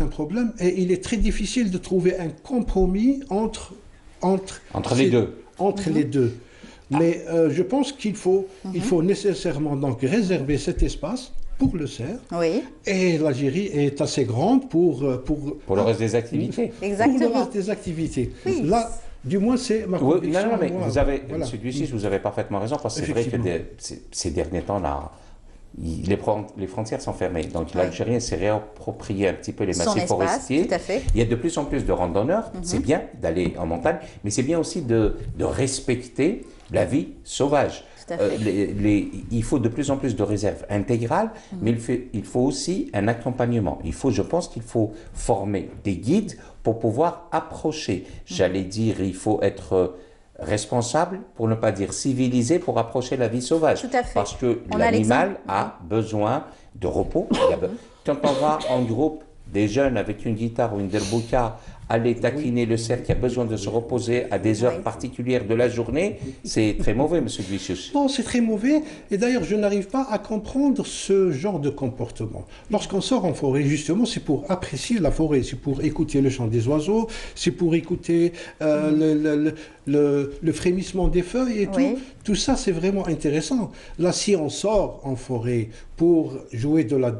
problème et il est très difficile de trouver un compromis entre les deux. Les deux. Mais je pense qu'il faut nécessairement donc réserver cet espace pour le cerf. Et l'Algérie est assez grande pour le reste des activités. Exactement. Pour le reste des activités. Là, du moins, c'est ma conviction. Non, mais vous avez, M. Duchis, vous avez parfaitement raison, parce que c'est vrai que ces derniers temps, là, les frontières sont fermées. Donc l'Algérien s'est réapproprié un petit peu les massifs forestiers. Tout à fait. Il y a de plus en plus de randonneurs. C'est bien d'aller en montagne, mais c'est bien aussi de respecter la vie sauvage. Il faut de plus en plus de réserves intégrales, mais il faut aussi un accompagnement. Je pense qu'il faut former des guides pour pouvoir approcher. J'allais dire, il faut être responsable, pour ne pas dire civilisé, pour approcher la vie sauvage. Tout à fait. Parce que l'animal a besoin de repos. Quand on va en groupe, des jeunes avec une guitare ou une derbouka, aller taquiner le cerf qui a besoin de se reposer à des heures particulières de la journée, c'est très mauvais, M. Duchis. Non, c'est très mauvais. Et d'ailleurs, je n'arrive pas à comprendre ce genre de comportement. Lorsqu'on sort en forêt, justement, c'est pour apprécier la forêt, c'est pour écouter le chant des oiseaux, c'est pour écouter le frémissement des feuilles et tout. Tout ça, c'est vraiment intéressant. Là, si on sort en forêt pour jouer de la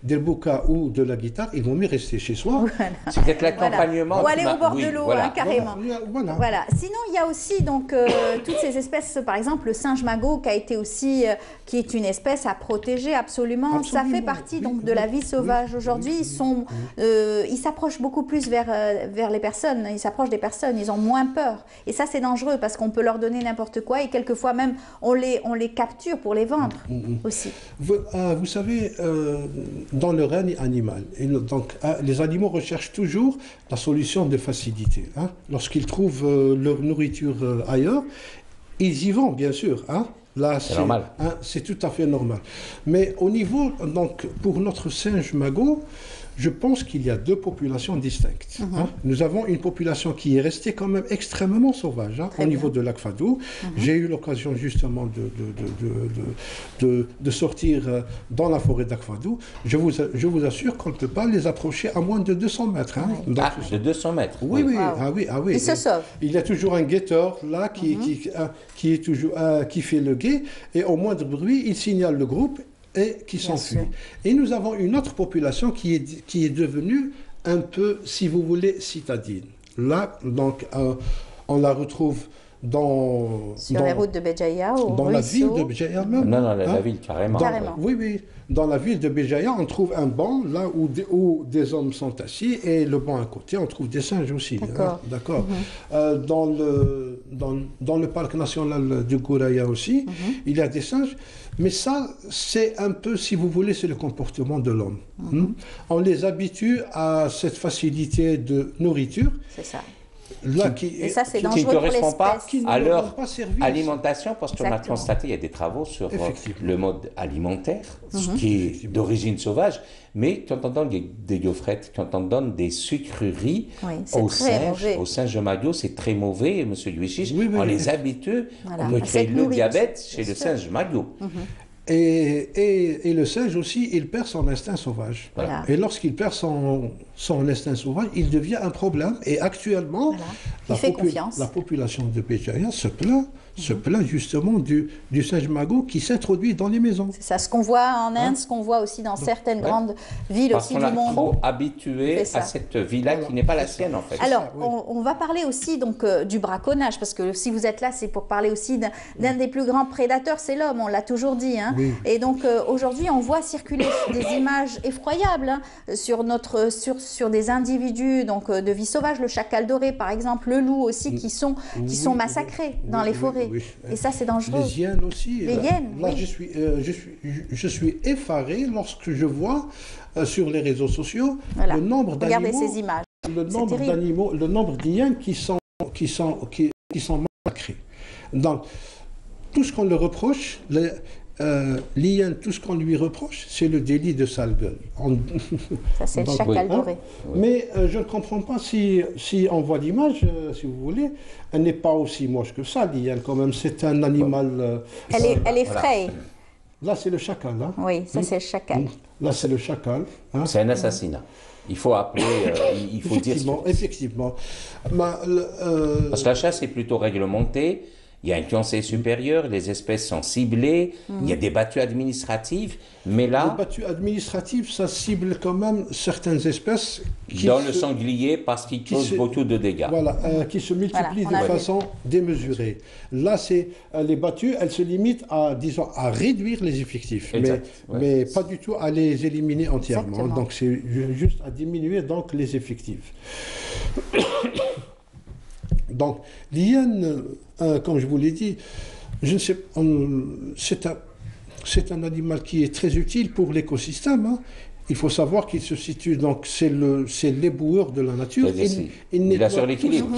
derbouka ou de la guitare, il vaut mieux rester chez soi. C'est peut-être l'accompagnement. Ou aller au bord de l'eau, carrément. Voilà. Sinon, il y a aussi donc, toutes ces espèces, par exemple le singe magot qui a été aussi, qui est une espèce à protéger absolument. Ça fait partie donc de la vie sauvage. Aujourd'hui, ils s'approchent beaucoup plus vers les personnes. Ils s'approchent des personnes. Ils ont moins peur. Et ça, c'est dangereux parce qu'on peut leur donner n'importe quoi et quelquefois même on les capture pour les vendre aussi. Vous savez, dans le règne animal, les animaux recherchent toujours la solution de facilité. Lorsqu'ils trouvent leur nourriture ailleurs, ils y vont, bien sûr. Là, c'est normal. C'est tout à fait normal. Mais au niveau, donc, pour notre singe magot, je pense qu'il y a deux populations distinctes. Nous avons une population qui est restée quand même extrêmement sauvage au niveau de l'Akfadou. J'ai eu l'occasion justement de sortir dans la forêt d'Akfadou. Je vous assure qu'on ne peut pas les approcher à moins de 200 mètres. De 200 mètres. Oui. Ils se sauvent. Il y a toujours un guetteur là qui fait le guet et au moindre bruit, il signale le groupe et qui s'enfuit. Et nous avons une autre population qui est devenue un peu, si vous voulez, citadine. Là, donc, on la retrouve sur les routes de Béjaïa ou dans la ville de Béjaïa même. Non, la ville, carrément. Oui. Dans la ville de Béjaïa, on trouve un banc là où des hommes sont assis et le banc à côté, on trouve des singes aussi. D'accord. Dans le parc national du Gouraya aussi, il y a des singes. Mais ça, c'est un peu, si vous voulez, c'est le comportement de l'homme. On les habitue à cette facilité de nourriture. C'est ça. Et ça, c'est dangereux pour l'espèce. Qui ne correspond pas à leur alimentation, parce qu'on a constaté, il y a des travaux sur le mode alimentaire, qui est d'origine sauvage, mais quand on donne des gaufrettes, quand on donne des sucreries aux singes magots, c'est très mauvais, M. Duchis. On les habitue, on peut créer le diabète chez le singe magot. Et le singe aussi, il perd son instinct sauvage. Et lorsqu'il perd son instinct sauvage, il devient un problème. Et actuellement, la population de Béjaïa se plaint se plaint justement du singe magot qui s'introduit dans les maisons. C'est ça, ce qu'on voit en Inde, ce qu'on voit aussi dans certaines grandes villes aussi du monde. Parce qu'on a trop habitué à cette vie-là qui n'est pas la sienne en fait. Alors, on va parler aussi donc du braconnage, parce que si vous êtes là, c'est pour parler aussi d'un des plus grands prédateurs, c'est l'homme, on l'a toujours dit. Hein. Oui. Et donc aujourd'hui, on voit circuler des images effroyables hein, sur des individus donc, de vie sauvage, le chacal doré par exemple, le loup aussi, qui sont massacrés dans les forêts. Et ça, c'est dangereux. Les hyènes aussi. Les hyènes, là, oui. je suis effaré lorsque je vois sur les réseaux sociaux le nombre d'animaux. Regardez ces images. Le nombre d'hyènes qui sont massacrés. Donc, tout ce qu'on le reproche, l'hyène, tout ce qu'on lui reproche, c'est le délit de sale gueule. Ça, c'est le chacal doré. Mais je ne comprends pas si on voit l'image, si vous voulez, elle n'est pas aussi moche que ça, l'hyène, quand même. C'est un animal... Elle est fraye. Là, c'est le chacal. Hein. Oui, ça, c'est le chacal. Là, c'est le chacal. Hein. C'est un assassinat. Il faut appeler, il faut dire... Effectivement. Parce que la chasse est plutôt réglementée. Il y a un conseil supérieur, les espèces sont ciblées, il y a des battues administratives, mais là... Les battues administratives, ça cible quand même certaines espèces... Dans le sanglier, parce qu'ils causent beaucoup de dégâts. Voilà, qui se multiplient de façon démesurée. Là, les battues, elles se limitent à, disons, à réduire les effectifs, mais pas du tout à les éliminer entièrement. Exactement. Donc, c'est juste à diminuer donc, les effectifs. Donc, l'hyène, comme je vous l'ai dit, c'est un animal qui est très utile pour l'écosystème. Hein. Il faut savoir qu'il se situe, donc c'est l'éboueur de la nature. Il assure l'équilibre,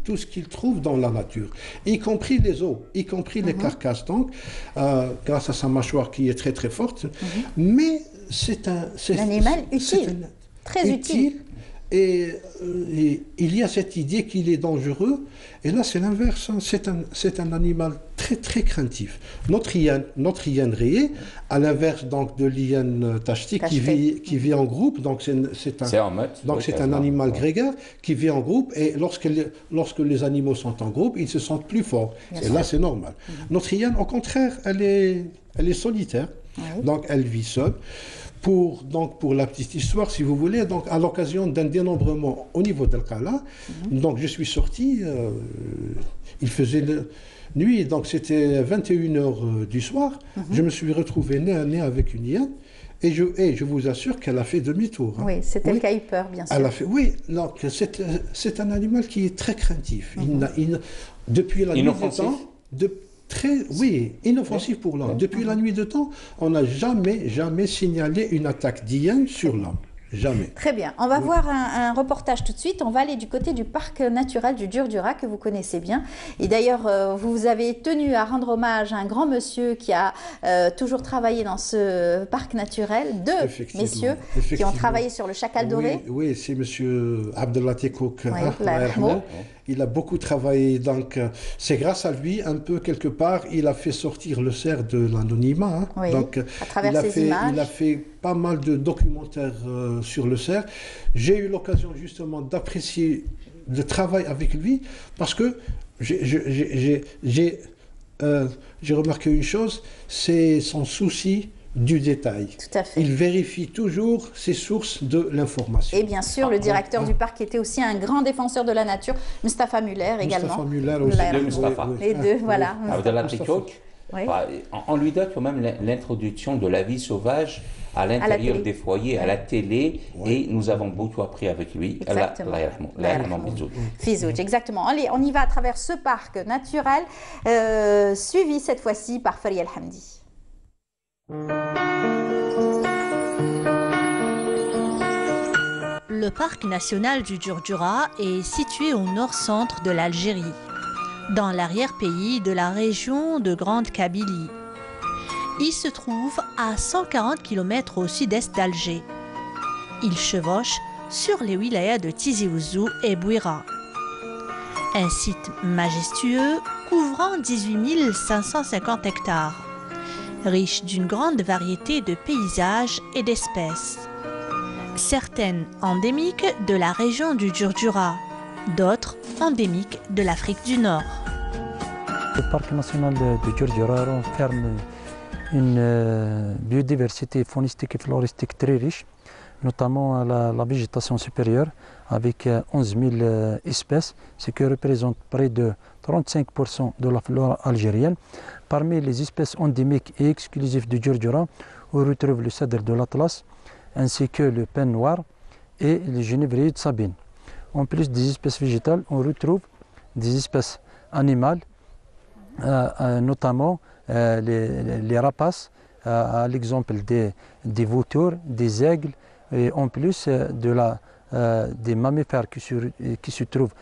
tout ce qu'il trouve dans la nature, y compris les os, y compris les carcasses, donc, grâce à sa mâchoire qui est très très forte. Mais c'est un animal utile, très utile. Et il y a cette idée qu'il est dangereux, et là c'est l'inverse, hein. C'est un animal très très craintif. Notre hyène rayée, à l'inverse donc de l'hyène tachtique qui vit en groupe, donc c'est un animal grégaire qui vit en groupe, et lorsque les animaux sont en groupe, ils se sentent plus forts. Et là c'est normal. Notre hyène, au contraire, elle est solitaire, donc elle vit seule. Pour la petite histoire, si vous voulez, donc à l'occasion d'un dénombrement au niveau d'Al-Qala, donc je suis sorti, il faisait nuit, donc c'était 21h du soir, je me suis retrouvé nez à nez avec une hyène, et je vous assure qu'elle a fait demi-tour. Hein. Oui, c'était le cas peur, bien sûr. Elle a fait, oui, donc c'est un animal qui est très craintif. Depuis la nuit des temps, inoffensif pour l'homme. Depuis la nuit de temps, on n'a jamais signalé une attaque d'hyène sur l'homme. Jamais. Très bien. On va voir un reportage tout de suite. On va aller du côté du parc naturel du Djurdjura que vous connaissez bien. Et d'ailleurs, vous avez tenu à rendre hommage à un grand monsieur qui a toujours travaillé dans ce parc naturel. Deux messieurs qui ont travaillé sur le chacal doré. Oui, c'est monsieur Abdallah Tekouk. Il a beaucoup travaillé, donc c'est grâce à lui, un peu quelque part, il a fait sortir le cerf de l'anonymat. Hein. Oui, donc, à travers ces images. Il a fait pas mal de documentaires sur le cerf. J'ai eu l'occasion justement d'apprécier le travail avec lui, parce que j'ai remarqué une chose, c'est son souci du détail. Tout à fait. Il vérifie toujours ses sources de l'information. Et bien sûr, le directeur du parc était aussi un grand défenseur de la nature, Mustafa Muller également. Mustafa Muller aussi. Les deux, voilà. Abdallah Tekouk, on lui donne quand même l'introduction de la vie sauvage à l'intérieur des foyers, à la télé, et nous avons beaucoup appris avec lui. Exactement. Fizouj, exactement. Allez, on y va à travers ce parc naturel, suivi cette fois-ci par Faria El-Hamdi. Le parc national du Djurdjura est situé au nord-centre de l'Algérie, dans l'arrière-pays de la région de Grande Kabylie. Il se trouve à 140 km au sud-est d'Alger. Il chevauche sur les wilayas de Tizi Ouzou et Bouira. Un site majestueux couvrant 18 550 hectares, riche d'une grande variété de paysages et d'espèces. Certaines endémiques de la région du Djurdjura, d'autres endémiques de l'Afrique du Nord. Le parc national de Djurdjura renferme une biodiversité faunistique et floristique très riche, notamment la végétation supérieure avec 11 000 espèces, ce qui représente près de 35% de la flore algérienne. Parmi les espèces endémiques et exclusives de Djurdjura, on retrouve le cèdre de l'Atlas, ainsi que le pin noir et le genévrier de Sabine. En plus des espèces végétales, on retrouve des espèces animales, notamment les rapaces, à l'exemple des vautours, des aigles, et en plus des mammifères qui se trouvent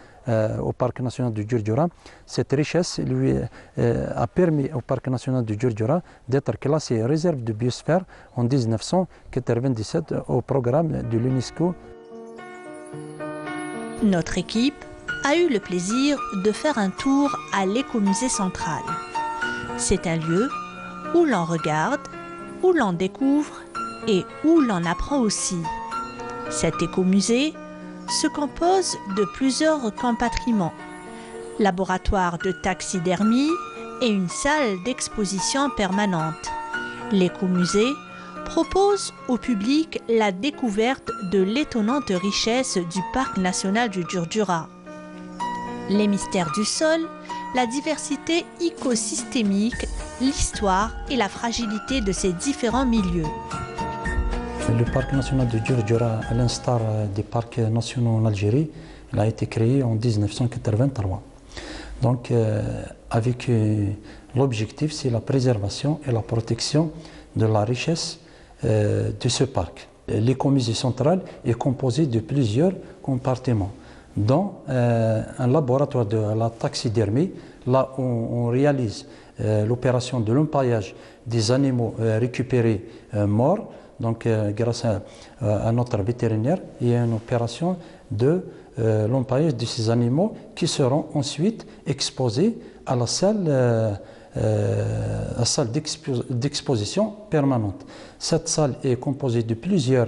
au parc national de Djurdjura. Cette richesse lui a permis au parc national de Djurdjura d'être classé réserve de biosphère en 1997 au programme de l'UNESCO. Notre équipe a eu le plaisir de faire un tour à l'écomusée central. C'est un lieu où l'on regarde, où l'on découvre et où l'on apprend aussi. Cet écomusée se compose de plusieurs compartiments, laboratoire de taxidermie et une salle d'exposition permanente. L'écomusée propose au public la découverte de l'étonnante richesse du parc national du Djurdjura. Les mystères du sol, la diversité écosystémique, l'histoire et la fragilité de ces différents milieux. Le parc national de Djurdjura, à l'instar des parcs nationaux en Algérie, il a été créé en 1983. Donc, avec l'objectif, c'est la préservation et la protection de la richesse de ce parc. L'écomusée central est composé de plusieurs compartiments, dont un laboratoire de la taxidermie, là où on réalise l'opération de l'empaillage des animaux récupérés morts, donc grâce à notre vétérinaire, il y a une opération de l'empaillage de ces animaux qui seront ensuite exposés à la salle d'exposition permanente. Cette salle est composée de plusieurs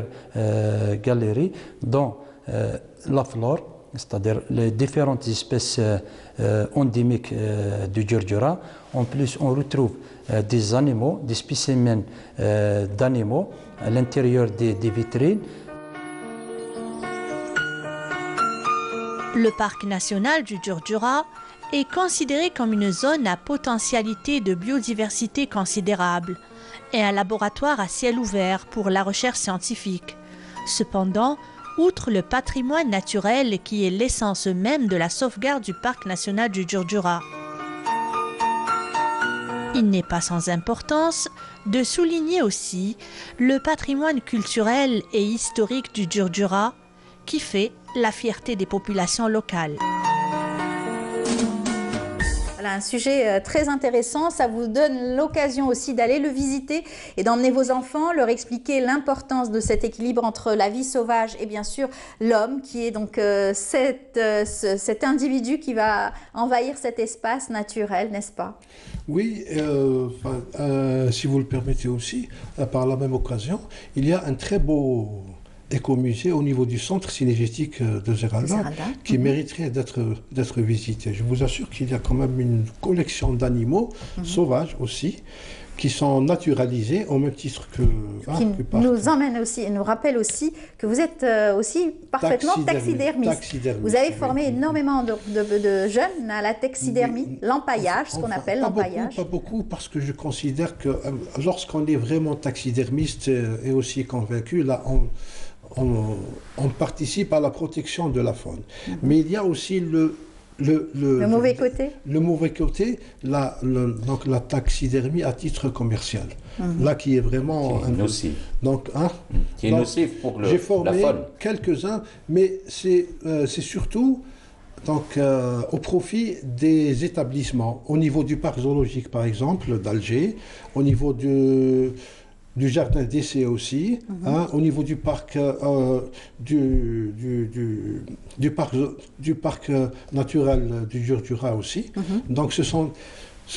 galeries, dont la flore, c'est-à-dire les différentes espèces endémiques du Djurdjura. En plus, on retrouve des animaux, des spécimens d'animaux à l'intérieur des vitrines. Le parc national du Djurdjura est considéré comme une zone à potentialité de biodiversité considérable et un laboratoire à ciel ouvert pour la recherche scientifique. Cependant, outre le patrimoine naturel qui est l'essence même de la sauvegarde du parc national du Djurdjura, il n'est pas sans importance de souligner aussi le patrimoine culturel et historique du Djurdjura qui fait la fierté des populations locales. Voilà, un sujet très intéressant, ça vous donne l'occasion aussi d'aller le visiter et d'emmener vos enfants, leur expliquer l'importance de cet équilibre entre la vie sauvage et bien sûr l'homme qui est donc cet individu qui va envahir cet espace naturel, n'est-ce pas? Oui, si vous le permettez aussi, par la même occasion, il y a un très beau écomusée au niveau du centre cinégétique de Zeralda qui mériterait d'être visité. Je vous assure qu'il y a quand même une collection d'animaux sauvages aussi qui sont naturalisés au même titre que nous emmène aussi et nous rappelle aussi que vous êtes aussi parfaitement taxidermiste. Vous avez formé énormément de jeunes à la taxidermie, l'empaillage, ce qu'on appelle l'empaillage. Pas beaucoup, parce que je considère que lorsqu'on est vraiment taxidermiste et aussi convaincu, là on participe à la protection de la faune. Mais il y a aussi le mauvais côté. Le mauvais côté, donc la taxidermie à titre commercial. Là qui est vraiment nocif. Donc, qui est nocif pour la faune. J'ai formé quelques-uns, mais c'est surtout donc, au profit des établissements. Au niveau du parc zoologique, par exemple, d'Alger, au niveau du jardin d'essai aussi, au niveau du parc du parc naturel du Djurdjura aussi. Donc ce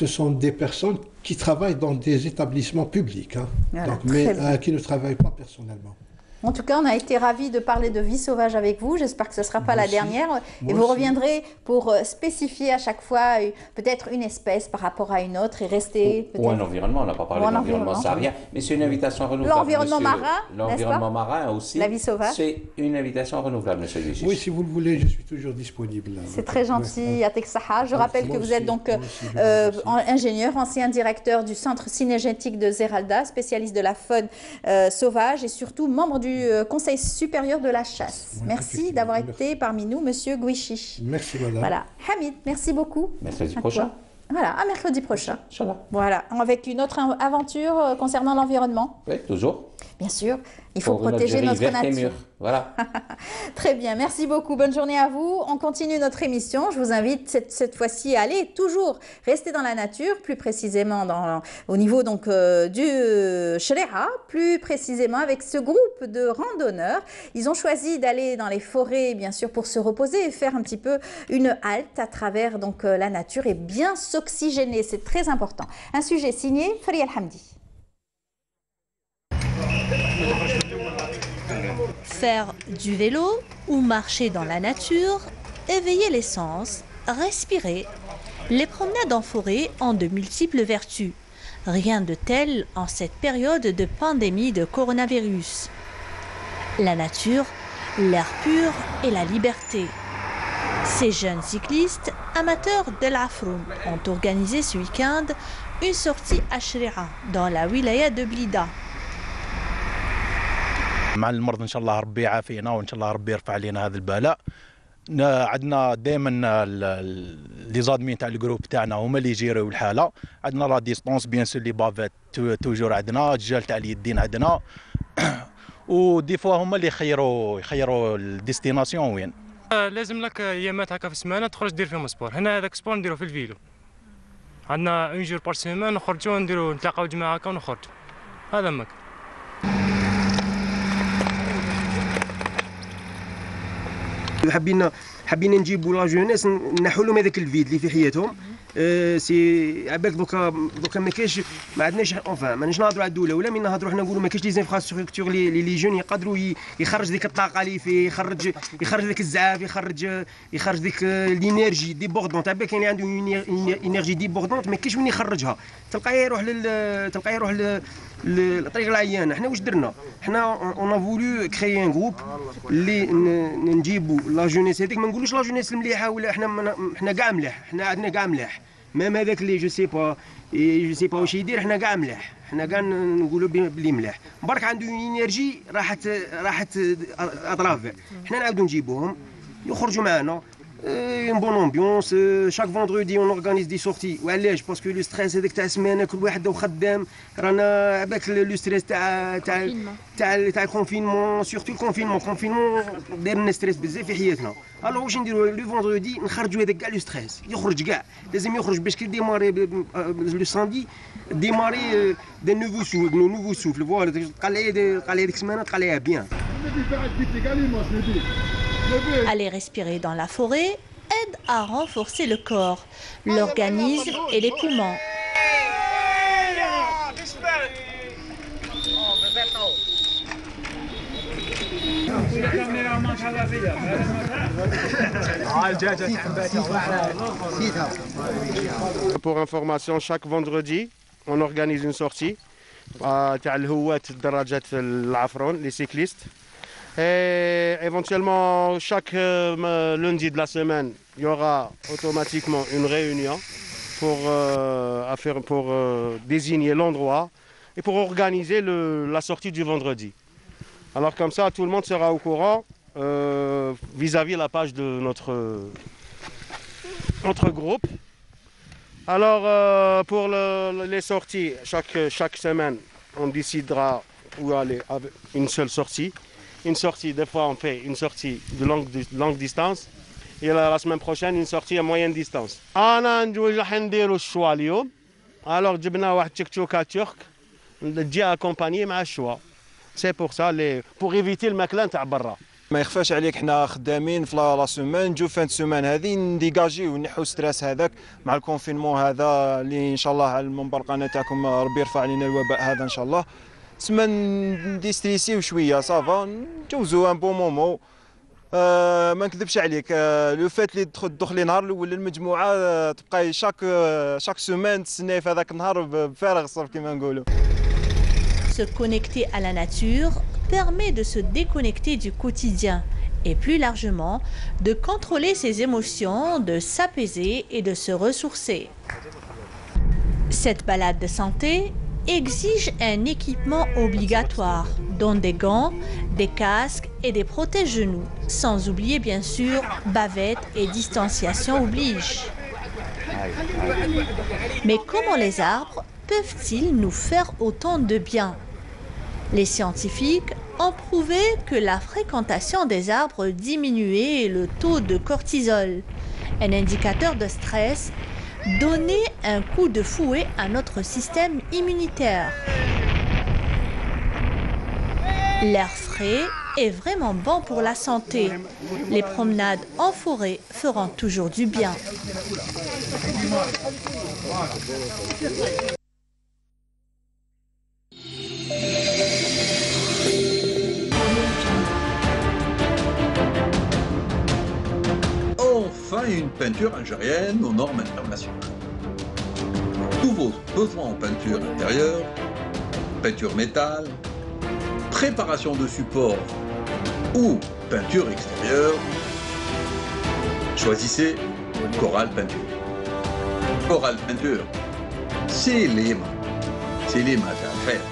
sont des personnes qui travaillent dans des établissements publics, Voilà, mais qui ne travaillent pas personnellement. En tout cas, on a été ravis de parler de vie sauvage avec vous. J'espère que ce ne sera pas la dernière. Et vous reviendrez pour spécifier à chaque fois peut-être une espèce par rapport à une autre et rester peut-être... Ou un environnement, on n'a pas parlé d'environnement saharien, mais c'est une invitation renouvelable. L'environnement marin, l'environnement marin aussi. La vie sauvage. C'est une invitation renouvelable, monsieur Luigi. Oui, si vous le voulez, je suis toujours disponible. C'est très gentil, Atek Saha. Je rappelle que vous êtes donc ingénieur, ancien directeur du Centre Cinégétique de Zeralda, spécialiste de la faune sauvage et surtout membre du Conseil supérieur de la chasse. Merci d'avoir été parmi nous, monsieur Gouichi. Merci, madame. Voilà. Hamid, merci beaucoup. Mercredi prochain. Voilà, à mercredi prochain. Inch'Allah. Voilà, avec une autre aventure concernant l'environnement. Oui, toujours. Bien sûr, il faut protéger notre nature. Voilà. Très bien, merci beaucoup. Bonne journée à vous. On continue notre émission. Je vous invite cette fois-ci à aller toujours rester dans la nature, plus précisément au niveau donc du Shreha, plus précisément avec ce groupe de randonneurs. Ils ont choisi d'aller dans les forêts, bien sûr, pour se reposer et faire un petit peu une halte à travers donc la nature et bien s'oxygéner. C'est très important. Un sujet signé Faria Hamdi. Faire du vélo ou marcher dans la nature, éveiller les sens, respirer. Les promenades en forêt ont de multiples vertus. Rien de tel en cette période de pandémie de coronavirus. La nature, l'air pur et la liberté. Ces jeunes cyclistes, amateurs de l'Afroun, ont organisé ce week-end une sortie à Shreha, dans la wilaya de Blida. مع المرض ان شاء الله ربي يعافينا وان شاء الله ربي يرفع علينا هذا البلاء. عندنا دائما لي زادمين تاع الجروب تاعنا هما اللي يجيروا الحاله. عندنا لا ديستونس بيان سور لي بافيت توجور عندنا الجال تاع اليدين عندنا ودي فوا هما اللي يخيروا الديستيناسيون وين. لازم لك ايامات هكا في السمانه تخرج دير فيهم سبور. هنا هذاك سبور نديرو في الفيلو. عندنا اون جور بار سيمان نخرجوا نديرو نتلاقاو جماعه هكا ونخرجوا. هذا ماك. حابين نجيبوا لا جونيس نحوا لهم هذاك الفيد اللي في حياتهم. سي عباك دوكا ما كاينش ما عندناش ماناش نهضروا على الدوله ولا من نهضروا حنا نقولوا ما كاينش لي زانفراستركتور لي جون يقدروا يخرج ديك الطاقه اللي فيه يخرج ديك الزعاف يخرج ديك الانرجي ديبوردونت. عباك كاين اللي عنده انرجي ديبوردونت ما كاينش وين يخرجها. تلقاه يروح الطريق العيانه. حنا واش درنا؟ حنا اون فولو كريي ان جروب اللي نجيبوا لا جونيس هذيك. ما نقولوش لا جونيس المليحه ولا حنا كاع ملاح. حنا عندنا كاع ملاح. ميم هذاك اللي جو سي با واش يدير. حنا كاع ملاح. حنا كاع نقولوا بلي ملاح. برك عنده انرجي راحت اطرافه. حنا نعاودوا نجيبوهم يخرجوا معنا. une bonne ambiance. Chaque vendredi on organise des sorties. وعلاش؟ باسكو لو ستريس هذاك تاع السمانه كل واحد وخدام. رانا عباك لو ستريس تاع الكونفينمون. سورتو الكونفينمون داير لنا ستريس بزاف في حياتنا. الوغ واش نديرو لو فوندردي نخرجوا هذاك كاع لو ستريس. يخرج كاع لازم يخرج باش كي ديماري لو ساندي ديماري دي نوفو سوفل. فوالا تلقى لي هذيك السمانه تلقى ليها بيان. Aller respirer dans la forêt aide à renforcer le corps, l'organisme et les poumons. Pour information, chaque vendredi, on organise une sortie تاع الهوات الدراجات العفرون les cyclistes. Et éventuellement, chaque lundi de la semaine, il y aura automatiquement une réunion pour désigner l'endroit et pour organiser la sortie du vendredi. Alors comme ça, tout le monde sera au courant vis-à-vis la page de notre groupe. Alors pour les sorties, chaque semaine, on décidera où aller avec une seule sortie. Une sortie, des fois on fait une sortie de longue distance et la semaine prochaine une sortie à moyenne distance. أنا راح نديرو الشوا اليوم. alors جبنا واحد تشكتشوكا ترك تجي اكومباني مع الشوا. سي بور سا بور ايفيتي الماكله نتاع برا. ما يخفاش عليك حنا خدامين في لا سومان نجو فان سومان هذه نديجاجيو ونحو ستريس هذاك مع الكونفينمون هذا اللي ان شاء الله على المنبر القناه تاعكم ربي يرفع علينا الوباء هذا ان شاء الله. تسمى نديستريسيو شويه صافا نجوزو ان بون مومون. ما نكذبش عليك لو فات اللي تدخلي نهار الاول المجموعه تبقاي شاك سومان تسناي في هذاك النهار بفارغ الصبر كما نقولوا. Se connecter à la nature permet de se déconnecter du quotidien et plus largement de contrôler ses émotions, de s'apaiser et de se ressourcer. Cette balade de santé exige un équipement obligatoire, dont des gants, des casques et des protège-genoux. Sans oublier bien sûr bavettes et distanciation oblige. Mais comment les arbres peuvent-ils nous faire autant de bien? Les scientifiques ont prouvé que la fréquentation des arbres diminuait le taux de cortisol, un indicateur de stress, donnait un coup de fouet à notre système immunitaire. L'air frais est vraiment bon pour la santé. Les promenades en forêt feront toujours du bien. Enfin une peinture algérienne aux normes internationales. Tous vos besoins en peinture intérieure, peinture métal, préparation de support ou peinture extérieure, choisissez Coral Peinture. Coral Peinture, c'est les maths à faire.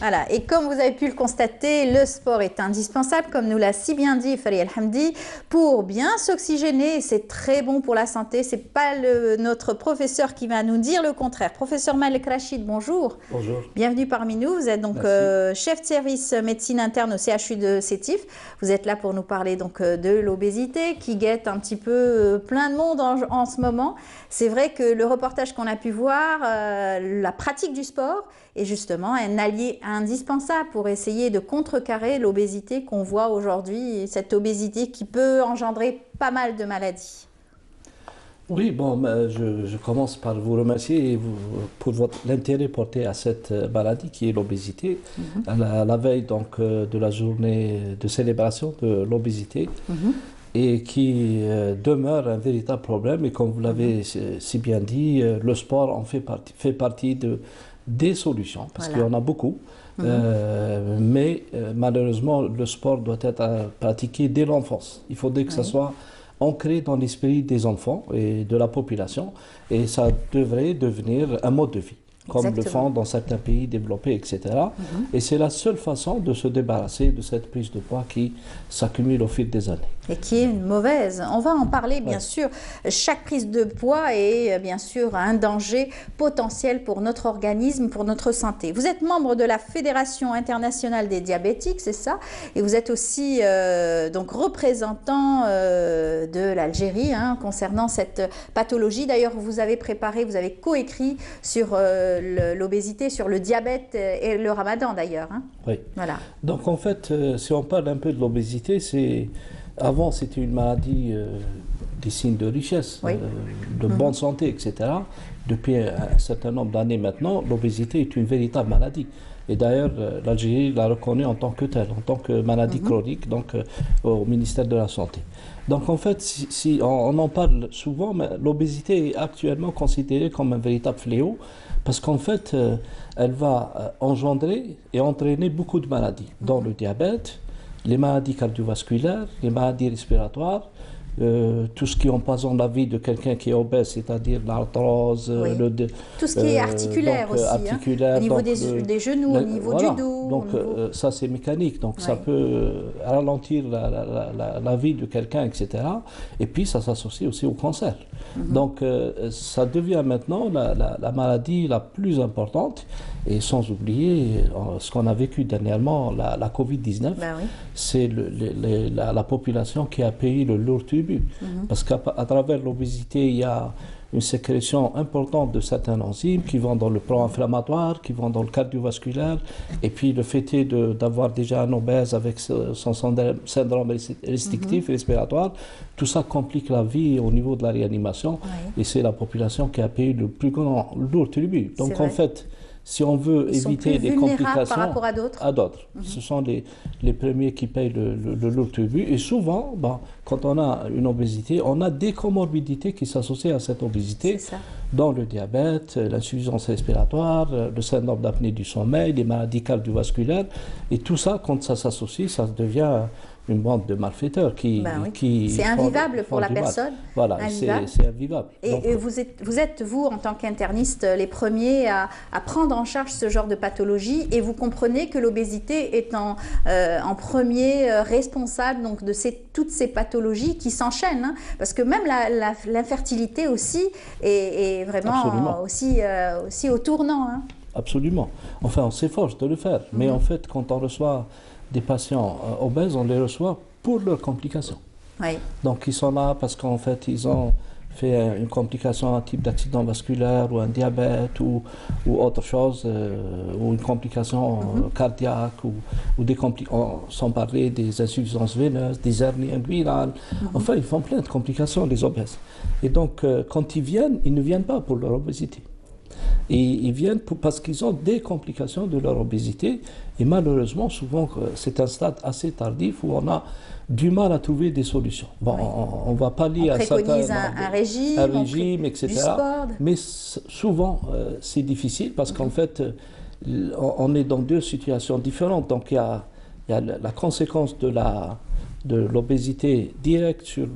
Voilà, et comme vous avez pu le constater, le sport est indispensable, comme nous l'a si bien dit Fari El Hamdi, pour bien s'oxygéner. C'est très bon pour la santé. C'est pas notre professeur qui va nous dire le contraire. Professeur Malek Rachid, bonjour. Bonjour. Bienvenue parmi nous. Vous êtes donc chef de service médecine interne au CHU de Sétif. Vous êtes là pour nous parler donc de l'obésité qui guette un petit peu plein de monde en ce moment. C'est vrai que le reportage qu'on a pu voir, la pratique du sport est justement un allié indispensable pour essayer de contrecarrer l'obésité qu'on voit aujourd'hui, cette obésité qui peut engendrer pas mal de maladies. Oui, bon, je commence par vous remercier pour l'intérêt porté à cette maladie qui est l'obésité. À la veille donc, de la journée de célébration de l'obésité et qui demeure un véritable problème. Et comme vous l'avez si bien dit, le sport en fait partie des solutions, parce qu'il y en a beaucoup. Mais malheureusement, le sport doit être pratiqué dès l'enfance. Il faudrait que ça soit ancré dans l'esprit des enfants et de la population, et ça devrait devenir un mode de vie, comme le font dans certains pays développés, etc. Et c'est la seule façon de se débarrasser de cette prise de poids qui s'accumule au fil des années. Et qui est mauvaise. On va en parler, bien sûr. Chaque prise de poids est bien sûr un danger potentiel pour notre organisme, pour notre santé. Vous êtes membre de la Fédération internationale des diabétiques, c'est ça? Et vous êtes aussi donc représentant de l'Algérie concernant cette pathologie. D'ailleurs, vous avez coécrit sur l'obésité, sur le diabète et le ramadan d'ailleurs. Oui. Voilà. Donc en fait, si on parle un peu de l'obésité, avant c'était une maladie des signes de richesse, de bonne santé, etc. Depuis un certain nombre d'années maintenant, l'obésité est une véritable maladie. Et d'ailleurs, l'Algérie l'a reconnue en tant que telle, en tant que maladie chronique, donc au ministère de la Santé. Donc en fait, si on en parle souvent, mais l'obésité est actuellement considérée comme un véritable fléau, parce qu'en fait, elle va engendrer et entraîner beaucoup de maladies, dont le diabète, les maladies cardiovasculaires, les maladies respiratoires, tout ce qui empoisonne la vie de quelqu'un qui est obèse, c'est-à-dire l'arthrose, tout ce qui est articulaire aussi, au niveau des genoux, au niveau du dos. Donc ça c'est mécanique, donc ça peut ralentir la vie de quelqu'un, etc. Et puis ça s'associe aussi au cancer. Donc ça devient maintenant la maladie la plus importante, et sans oublier ce qu'on a vécu dernièrement, la Covid-19, c'est la population qui a payé le lourd tube l'utérotribut. Parce qu'à travers l'obésité, il y a une sécrétion importante de certains enzymes qui vont dans le plan inflammatoire, qui vont dans le cardiovasculaire. Et puis le fait est d'avoir déjà un obèse avec son syndrome restrictif respiratoire, tout ça complique la vie au niveau de la réanimation. Et c'est la population qui a payé le plus grand lourd tribut. Donc en fait, si on veut éviter des complications par rapport à d'autres, ce sont les premiers qui payent le lourd tribut. Et souvent, quand on a une obésité, on a des comorbidités qui s'associent à cette obésité, dont le diabète, l'insuffisance respiratoire, le syndrome d'apnée du sommeil, les maladies cardiovasculaires. Et tout ça, quand ça s'associe, ça devient une bande de malfaiteurs qui c'est invivable pour la personne. Voilà, c'est invivable. Et, donc, vous êtes, vous, en tant qu'interniste, les premiers à prendre en charge ce genre de pathologie, et vous comprenez que l'obésité est en premier responsable donc, de toutes ces pathologies qui s'enchaînent, hein, parce que même l'infertilité aussi est vraiment aussi au tournant. Hein. Absolument. Enfin, on s'efforce de le faire, mais en fait, quand on reçoit des patients obèses, on les reçoit pour leurs complications. Donc ils sont là parce qu'en fait ils ont fait une complication, un type d'accident vasculaire ou un diabète ou autre chose, ou une complication cardiaque ou des complications, sans parler des insuffisances veineuses, des hernies inguinales. Enfin, ils font plein de complications, les obèses. Et donc quand ils viennent, ils ne viennent pas pour leur obésité. Et ils viennent parce qu'ils ont des complications de leur obésité. Et malheureusement, souvent, c'est un stade assez tardif où on a du mal à trouver des solutions. Bon, on va pallier à certains... un régime, etc. Du sport. Mais souvent, c'est difficile parce qu'en fait, on est dans deux situations différentes. Donc, il y a la conséquence de l'obésité directe sur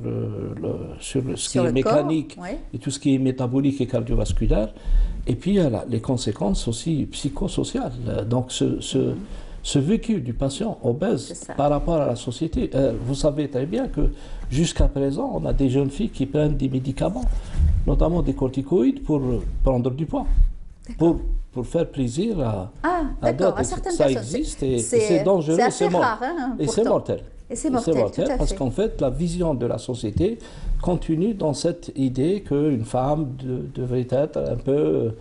ce qui est mécanique et tout ce qui est métabolique et cardiovasculaire. Et puis, il y a les conséquences aussi psychosociales. Donc, ce vécu du patient obèse par rapport à la société, vous savez très bien que jusqu'à présent, on a des jeunes filles qui prennent des médicaments, notamment des corticoïdes, pour prendre du poids, pour faire plaisir à d'autres. Ça existe et c'est dangereux, c'est mortel. Et c'est mortel, parce qu'en fait, la vision de la société continue dans cette idée qu'une femme devrait être un peu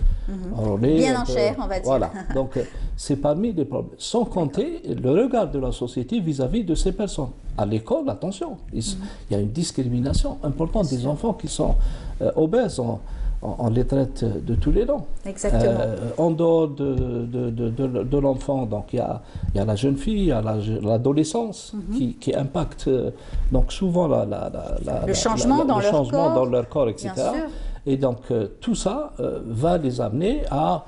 enrôlée. Bien en chair, on va dire. Voilà, donc c'est parmi les problèmes. Sans compter le regard de la société vis-à-vis de ces personnes. À l'école, attention, il y a une discrimination importante des enfants qui sont obèses. On les traite de tous les noms. Exactement. En dehors de l'enfant, donc il y a la jeune fille, il y a l'adolescence qui impacte donc souvent le changement dans leur corps, etc. Et donc tout ça va les amener à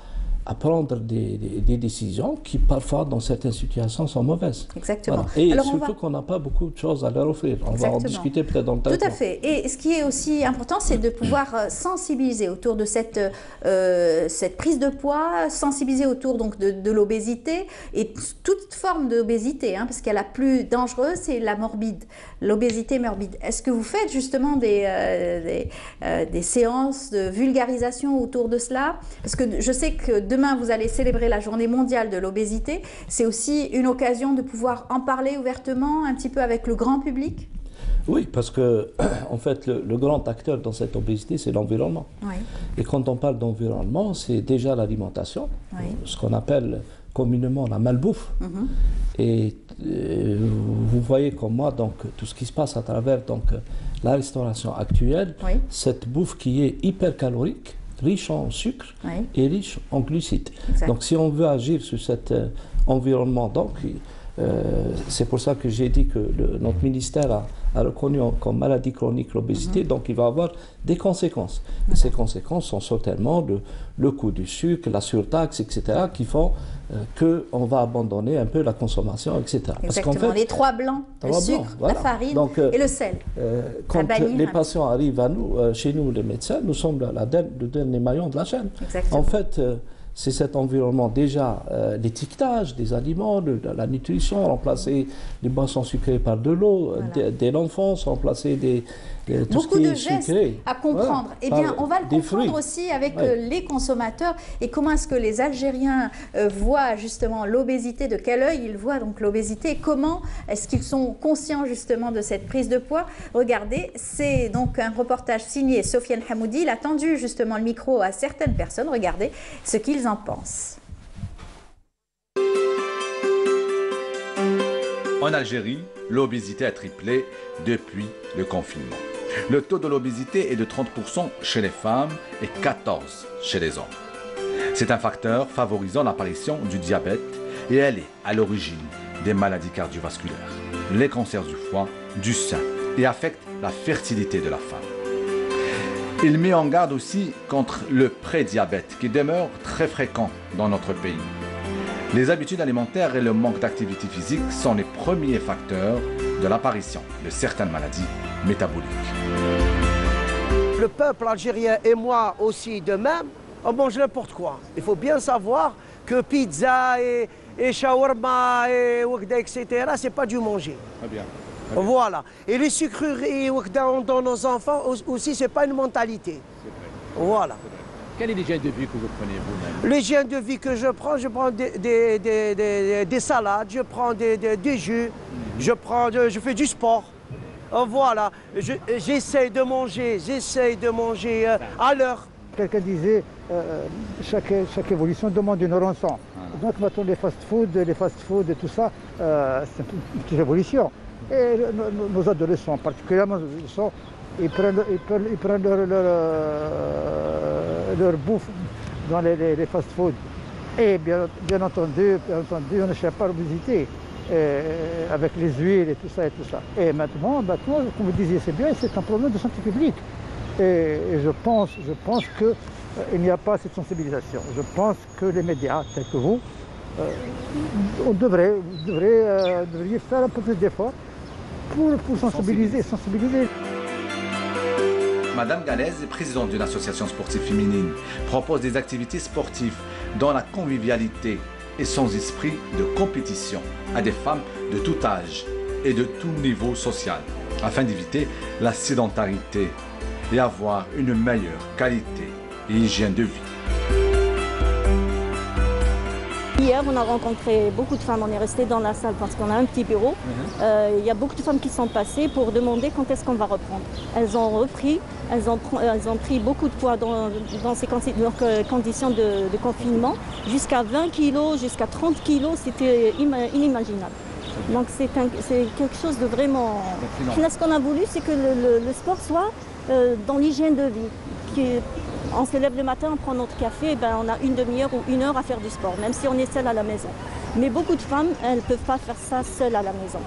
prendre des décisions qui parfois dans certaines situations sont mauvaises. Exactement. Voilà. Et alors surtout qu'on n'a pas beaucoup de choses à leur offrir. On va en discuter peut-être dans le temps. Tout à fait. Et ce qui est aussi important, c'est de pouvoir sensibiliser autour de cette prise de poids, sensibiliser autour donc de l'obésité et toute forme d'obésité, hein, parce qu'elle la plus dangereuse, c'est la morbide, l'obésité morbide. Est-ce que vous faites justement des séances de vulgarisation autour de cela? Parce que je sais que demain, vous allez célébrer la journée mondiale de l'obésité. C'est aussi une occasion de pouvoir en parler ouvertement, un petit peu avec le grand public? Oui, parce que, en fait, le grand acteur dans cette obésité, c'est l'environnement. Oui. Et quand on parle d'environnement, c'est déjà l'alimentation, ce qu'on appelle communément la malbouffe. Et vous voyez comme moi, donc, tout ce qui se passe à travers donc, la restauration actuelle, cette bouffe qui est hyper calorique, riche en sucre et riche en glucides. Donc si on veut agir sur cet environnement, donc c'est pour ça que j'ai dit que notre ministère a reconnu comme maladie chronique l'obésité, donc il va avoir des conséquences. Et ces conséquences sont certainement le coût du sucre, la surtaxe, etc., qui font qu'on va abandonner un peu la consommation, etc. Exactement, parce les trois blancs, le sucre, la farine et le sel. Quand les patients arrivent à nous, chez nous, les médecins, nous sommes le dernier maillon de la chaîne. Exactement. En fait, c'est cet environnement déjà, l'étiquetage des aliments, la nutrition, remplacer les boissons sucrées par de l'eau, dès l'enfance, remplacer beaucoup de gestes à comprendre. Eh bien, on va le comprendre aussi avec les consommateurs et comment est-ce que les Algériens voient justement l'obésité, de quel œil ils voient donc l'obésité, comment est-ce qu'ils sont conscients justement de cette prise de poids. Regardez, c'est donc un reportage signé Sofiane Hamoudi. Il a tendu justement le micro à certaines personnes. Regardez ce qu'ils en pensent. En Algérie, l'obésité a triplé depuis le confinement. Le taux de l'obésité est de 30% chez les femmes et 14% chez les hommes. C'est un facteur favorisant l'apparition du diabète et elle est à l'origine des maladies cardiovasculaires, les cancers du foie, du sein et affecte la fertilité de la femme. Il met en garde aussi contre le prédiabète qui demeure très fréquent dans notre pays. Les habitudes alimentaires et le manque d'activité physique sont les premiers facteurs de l'apparition de certaines maladies métaboliques. Le peuple algérien et moi aussi de même, on mange n'importe quoi. Il faut bien savoir que pizza et shawarma et etc., c'est pas du manger. Très bien. Voilà. Et les sucreries dans nos enfants aussi, c'est pas une mentalité. Voilà. Quelle est l'hygiène de vie que vous prenez vous-même? L'hygiène de vie que je prends des salades, je prends des jus, je fais du sport. Voilà, j'essaie de manger à l'heure. Quelqu'un disait chaque évolution demande une rançon. Donc maintenant les fast-food et tout ça, c'est une petite révolution. Et nos adolescents, particulièrement nos adolescents, ils prennent leur bouffe dans les fast-food. Et bien entendu, on n'échappe pas à l'obésité avec les huiles et tout ça. Et maintenant, comme vous disiez, c'est bien, c'est un problème de santé publique. Et je pense qu'il n'y a pas cette sensibilisation. Je pense que les médias, tels que vous, devriez faire un peu plus d'efforts pour sensibiliser. Madame Galez est présidente d'une association sportive féminine, propose des activités sportives dans la convivialité et sans esprit de compétition à des femmes de tout âge et de tout niveau social, afin d'éviter la sédentarité et avoir une meilleure qualité et hygiène de vie. Hier, on a rencontré beaucoup de femmes, on est resté dans la salle parce qu'on a un petit bureau. Il y a beaucoup de femmes qui sont passées pour demander quand est-ce qu'on va reprendre. Elles ont repris, elles ont pris beaucoup de poids dans ces conditions de confinement. Jusqu'à 20 kilos, jusqu'à 30 kilos, c'était inimaginable. Donc c'est quelque chose de vraiment... Là, ce qu'on a voulu, c'est que le sport soit dans l'hygiène de vie. On se lève le matin, on prend notre café, on a une demi-heure ou une heure à faire du sport, même si on est seul à la maison. Mais beaucoup de femmes, elles ne peuvent pas faire ça seules à la maison.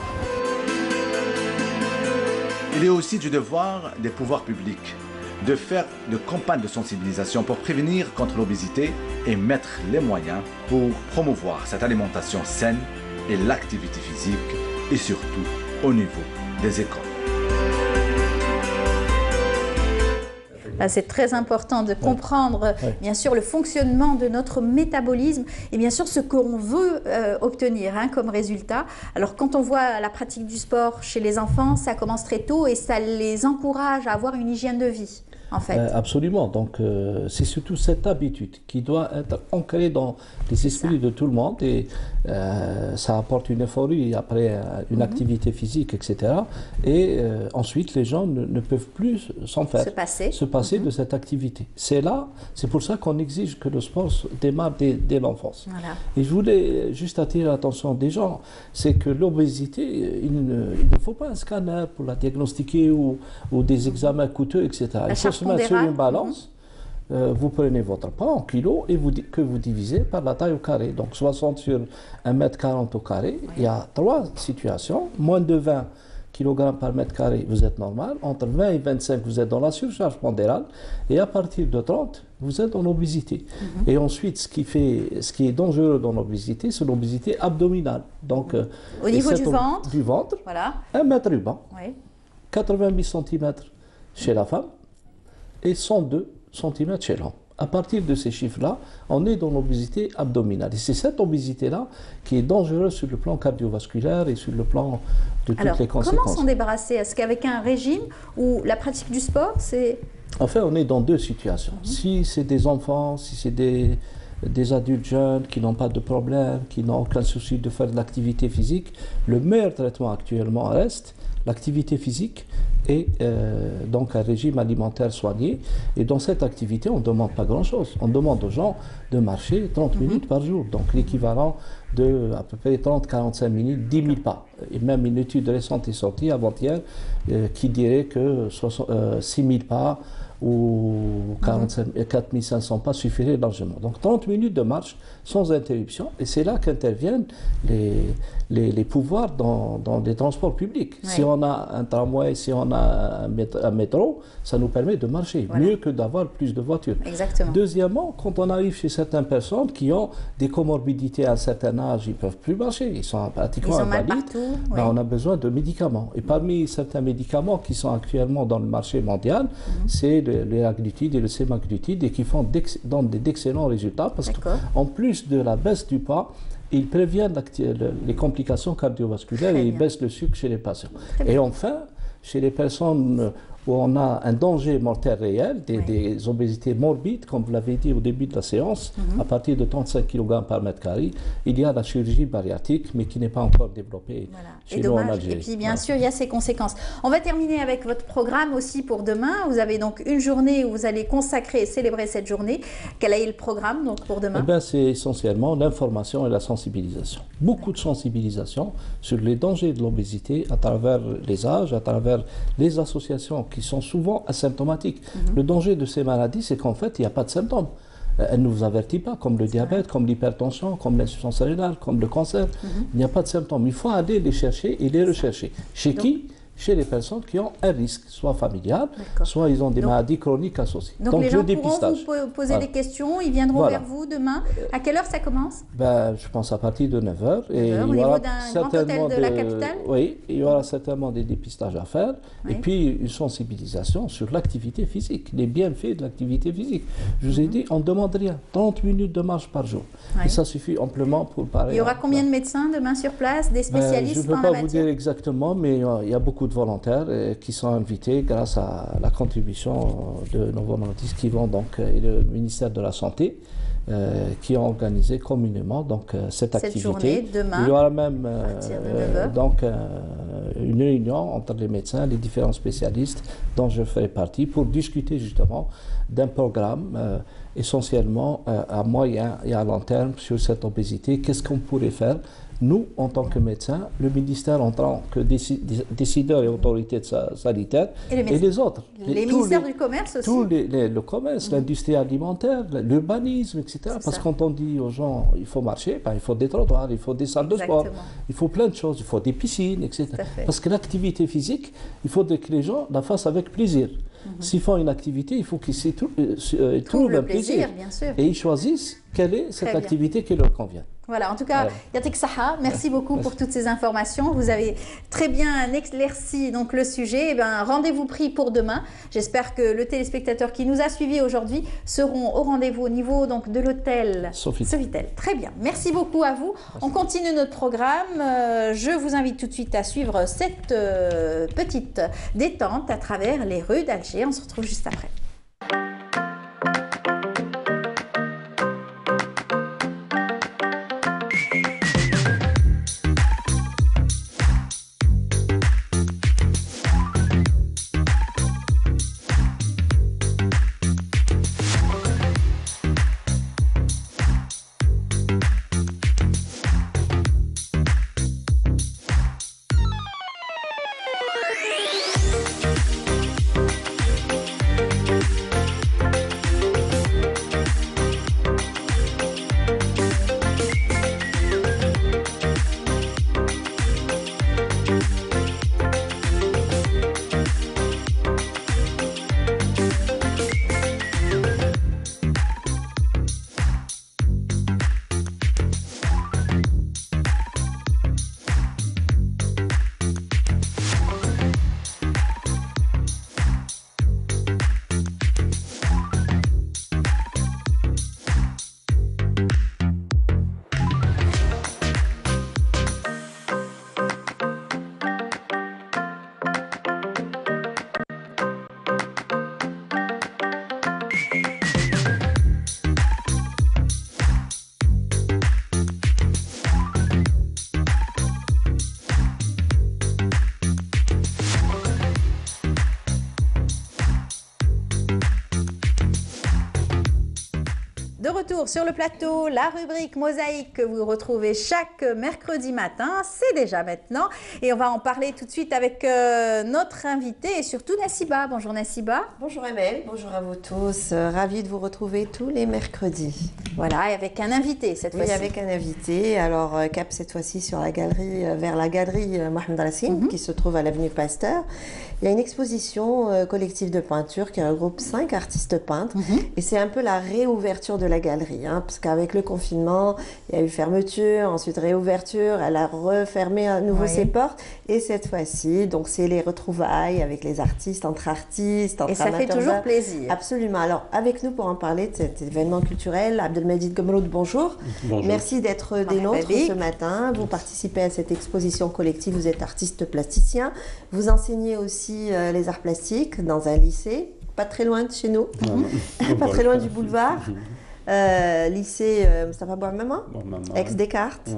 Il est aussi du devoir des pouvoirs publics de faire de campagnes de sensibilisation pour prévenir contre l'obésité et mettre les moyens pour promouvoir cette alimentation saine et l'activité physique et surtout au niveau des écoles. C'est très important de comprendre, bien sûr, le fonctionnement de notre métabolisme et bien sûr ce qu'on veut obtenir comme résultat. Alors, quand on voit la pratique du sport chez les enfants, ça commence très tôt et ça les encourage à avoir une hygiène de vie. En fait. Absolument. Donc, c'est surtout cette habitude qui doit être ancrée dans les esprits de tout le monde et ça apporte une euphorie après une activité physique, etc. Et ensuite, les gens ne peuvent plus se passer de cette activité. C'est pour ça qu'on exige que le sport démarre dès l'enfance. Voilà. Et je voulais juste attirer l'attention des gens, c'est que l'obésité, il ne faut pas un scanner pour la diagnostiquer ou des examens coûteux, etc. Il faut se mettre sur une balance, vous prenez votre poids en kilos et que vous divisez par la taille au carré. Donc 60 sur 1m40 au carré, il y a 3 situations. Moins de 20 kg par mètre carré, vous êtes normal. Entre 20 et 25, vous êtes dans la surcharge pondérale. Et à partir de 30, vous êtes en obésité. Et ensuite, ce qui est dangereux dans l'obésité, c'est l'obésité abdominale. Donc, au niveau du ventre, voilà. 1 mètre ruban, 88 cm chez la femme et 102 cm chez l'homme. À partir de ces chiffres-là, on est dans l'obésité abdominale. Et c'est cette obésité-là qui est dangereuse sur le plan cardiovasculaire et sur le plan de toutes les conséquences. Comment s'en débarrasser? Est-ce qu'avec un régime ou la pratique du sport, c'est... En fait, on est dans deux situations. Si c'est des enfants, si c'est des adultes jeunes qui n'ont pas de problème, qui n'ont aucun souci de faire de l'activité physique, le meilleur traitement actuellement reste l'activité physique et donc un régime alimentaire soigné. Et dans cette activité, on ne demande pas grand-chose. On demande aux gens de marcher 30 minutes par jour, donc l'équivalent de à peu près 30-45 minutes, 10 000 pas. Et même une étude récente est sortie avant-hier qui dirait que 6 000 pas ou 4 500 pas suffirait largement. Donc 30 minutes de marche sans interruption, et c'est là qu'interviennent les pouvoirs dans les transports publics. Oui. Si on a un tramway, si on a un métro, ça nous permet de marcher, mieux que d'avoir plus de voitures. Exactement. Deuxièmement, quand on arrive chez certaines personnes qui ont des comorbidités à un certain âge, ils ne peuvent plus marcher, ils sont pratiquement invalides, on a besoin de médicaments. Et parmi certains médicaments qui sont actuellement dans le marché mondial, c'est le liraglutide et le sémaglutide, et qui donnent d'excellents résultats parce qu'en plus de la baisse du poids, ils préviennent les complications cardiovasculaires et ils baissent le sucre chez les patients. Et enfin, chez les personnes où on a un danger mortel réel, des obésités morbides, comme vous l'avez dit au début de la séance, à partir de 35 kg par mètre carré, il y a la chirurgie bariatrique, mais qui n'est pas encore développée chez nous en Algérie. Et puis bien sûr, il y a ses conséquences. On va terminer avec votre programme aussi pour demain. Vous avez donc une journée où vous allez consacrer et célébrer cette journée. Quel est le programme donc pour demain? C'est essentiellement l'information et la sensibilisation. Beaucoup de sensibilisation sur les dangers de l'obésité à travers les âges, à travers les associations qui sont souvent asymptomatiques. Le danger de ces maladies, c'est qu'en fait, il n'y a pas de symptômes. Elle ne vous avertit pas, comme le diabète, comme l'hypertension, comme l'insuffisance rénale, comme le cancer. Il n'y a pas de symptômes. Il faut aller les chercher et les rechercher. Chez qui? Chez les personnes qui ont un risque, soit familial, soit ils ont des maladies chroniques associées. Donc les gens pourront vous poser des questions, ils viendront vers vous demain. À quelle heure ça commence? Je pense à partir de 9h. Et au niveau d'un grand hôtel de la capitale? Oui, il y aura certainement des dépistages à faire. Et puis une sensibilisation sur l'activité physique, les bienfaits de l'activité physique. Je vous ai dit, on ne demande rien. 30 minutes de marche par jour. Et ça suffit amplement pour parler. Il y aura combien de médecins demain sur place, des spécialistes en la matière? Je ne peux pas vous dire exactement, mais il y a beaucoup de volontaires qui sont invités grâce à la contribution de Novo Nordisk qui vont donc et le ministère de la Santé qui ont organisé communément donc cette activité. Journée, demain, il y aura même donc une réunion entre les médecins, les différents spécialistes dont je ferai partie pour discuter justement d'un programme essentiellement à moyen et à long terme sur cette obésité. Qu'est-ce qu'on pourrait faire? Nous, en tant que médecins, le ministère en tant que décideur et autorité sanitaire, et les autres. Les ministères du commerce aussi. Le commerce, l'industrie alimentaire, l'urbanisme, etc. Parce que quand on dit aux gens il faut marcher, il faut des trottoirs, il faut des salles de sport, il faut plein de choses, il faut des piscines, etc. Parce que l'activité physique, il faut que les gens la fassent avec plaisir. S'ils font une activité, il faut qu'ils trouvent un plaisir. Bien sûr. Et ils choisissent quelle est cette activité qui leur convient. Voilà, en tout cas, Yatik Saha, merci beaucoup pour toutes ces informations. Vous avez très bien éclairci donc, le sujet. Rendez-vous pris pour demain. J'espère que le téléspectateur qui nous a suivis aujourd'hui seront au rendez-vous au niveau donc, de l'hôtel Sofitel. Très bien, merci beaucoup à vous. On continue notre programme. Je vous invite tout de suite à suivre cette petite détente à travers les rues d'Alger. On se retrouve juste après. retour sur le plateau, la rubrique Mosaïque que vous retrouvez chaque mercredi matin, c'est déjà maintenant. Et on va en parler tout de suite avec notre invité et surtout Nassiba. Bonjour Nassiba. Bonjour Amel, bonjour à vous tous. Ravie de vous retrouver tous les mercredis. Voilà, et avec un invité cette fois-ci. Oui, avec un invité. Alors, cap cette fois-ci sur la galerie, vers la galerie Mohamed Racine, qui se trouve à l'avenue Pasteur. Il y a une exposition collective de peinture qui regroupe 5 artistes peintres. Et c'est un peu la réouverture de la galerie, hein, parce qu'avec le confinement, il y a eu fermeture, ensuite réouverture, elle a refermé à nouveau ses portes. Et cette fois-ci, donc c'est les retrouvailles avec les artistes, entre amateurs. Et ça fait toujours plaisir. Absolument. Alors, avec nous pour en parler de cet événement culturel, Abdelmajid Gomroud, bonjour. Bonjour. Merci d'être des nôtres ce matin. Vous participez à cette exposition collective, vous êtes artiste plasticien. Vous enseignez aussi les arts plastiques dans un lycée, pas très loin de chez nous, pas très loin du boulevard. Lycée Mustafa Bouamama, ex-Descartes.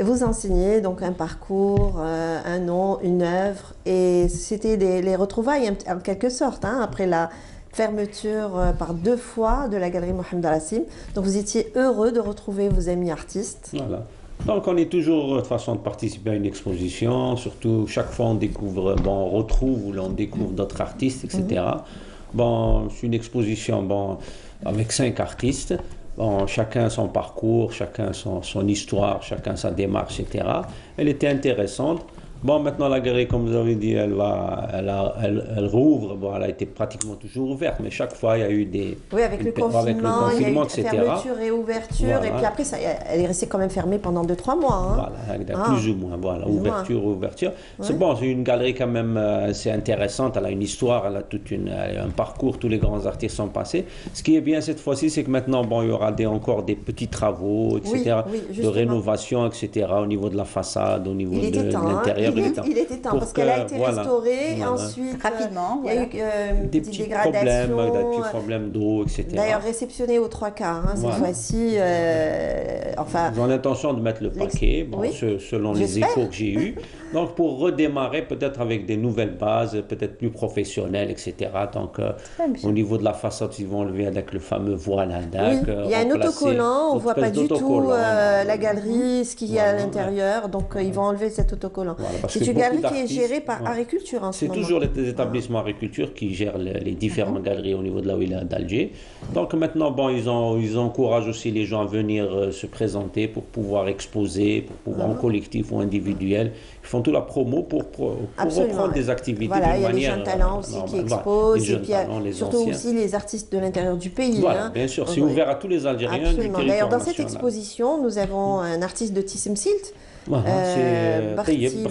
Vous enseignez donc un parcours, un nom, une œuvre, et c'était les retrouvailles en quelque sorte, hein, après la fermeture par 2 fois de la galerie Mohamed Racine. Donc vous étiez heureux de retrouver vos amis artistes. Voilà. Donc on est toujours de façon de participer à une exposition, surtout chaque fois on découvre, on retrouve ou on découvre d'autres artistes, etc. Bon, c'est une exposition avec 5 artistes. Bon, chacun son parcours, chacun son histoire, chacun sa démarche, etc. Elle était intéressante. Bon, maintenant la galerie, comme vous avez dit, elle rouvre. Bon, elle a été pratiquement toujours ouverte, mais chaque fois il y a eu des... Oui, avec le confinement, il y a eu etc. fermeture et ouverture, voilà. Et puis après, elle est restée quand même fermée pendant 2-3 mois. Hein. Voilà, plus ou moins, voilà, ouverture. C'est bon, c'est une galerie quand même assez intéressante, elle a une histoire, elle a un parcours, tous les grands artistes sont passés. Ce qui est bien cette fois-ci, c'est que maintenant, bon, il y aura encore des petits travaux, etc., de rénovation, etc., au niveau de la façade, au niveau de l'intérieur. Il était temps parce qu'elle a été restaurée et ensuite rapidement il y a eu des petites dégradations, des petits problèmes d'eau, etc. D'ailleurs réceptionnée aux 3 quarts cette fois-ci. Enfin, ils ont l'intention de mettre le paquet, selon les échos que j'ai eus. Donc pour redémarrer peut-être avec des nouvelles bases, peut-être plus professionnelles, etc. Donc au niveau de la façade, ils vont enlever avec le fameux voile Indac. Il y a un autocollant, on ne voit pas du tout la galerie, ce qu'il y a à l'intérieur. Donc ils vont enlever cet autocollant. C'est une galerie qui est gérée par Agriculture en ce moment. C'est toujours les établissements Agriculture qui gèrent les différentes galeries au niveau de la wilaya d'Alger. Donc maintenant, bon, ils encouragent aussi les gens à venir se présenter pour pouvoir exposer, pour pouvoir en collectif ou individuel. Ils font toute la promo pour reprendre des activités voilà, d'une manière... il y a les jeunes talents aussi qui exposent, et puis surtout aussi les artistes de l'intérieur du pays. Voilà, bien sûr, c'est ouvert à tous les Algériens. Absolument. D'ailleurs, dans cette exposition, nous avons un artiste de Tissem Silt, c'est Taïeb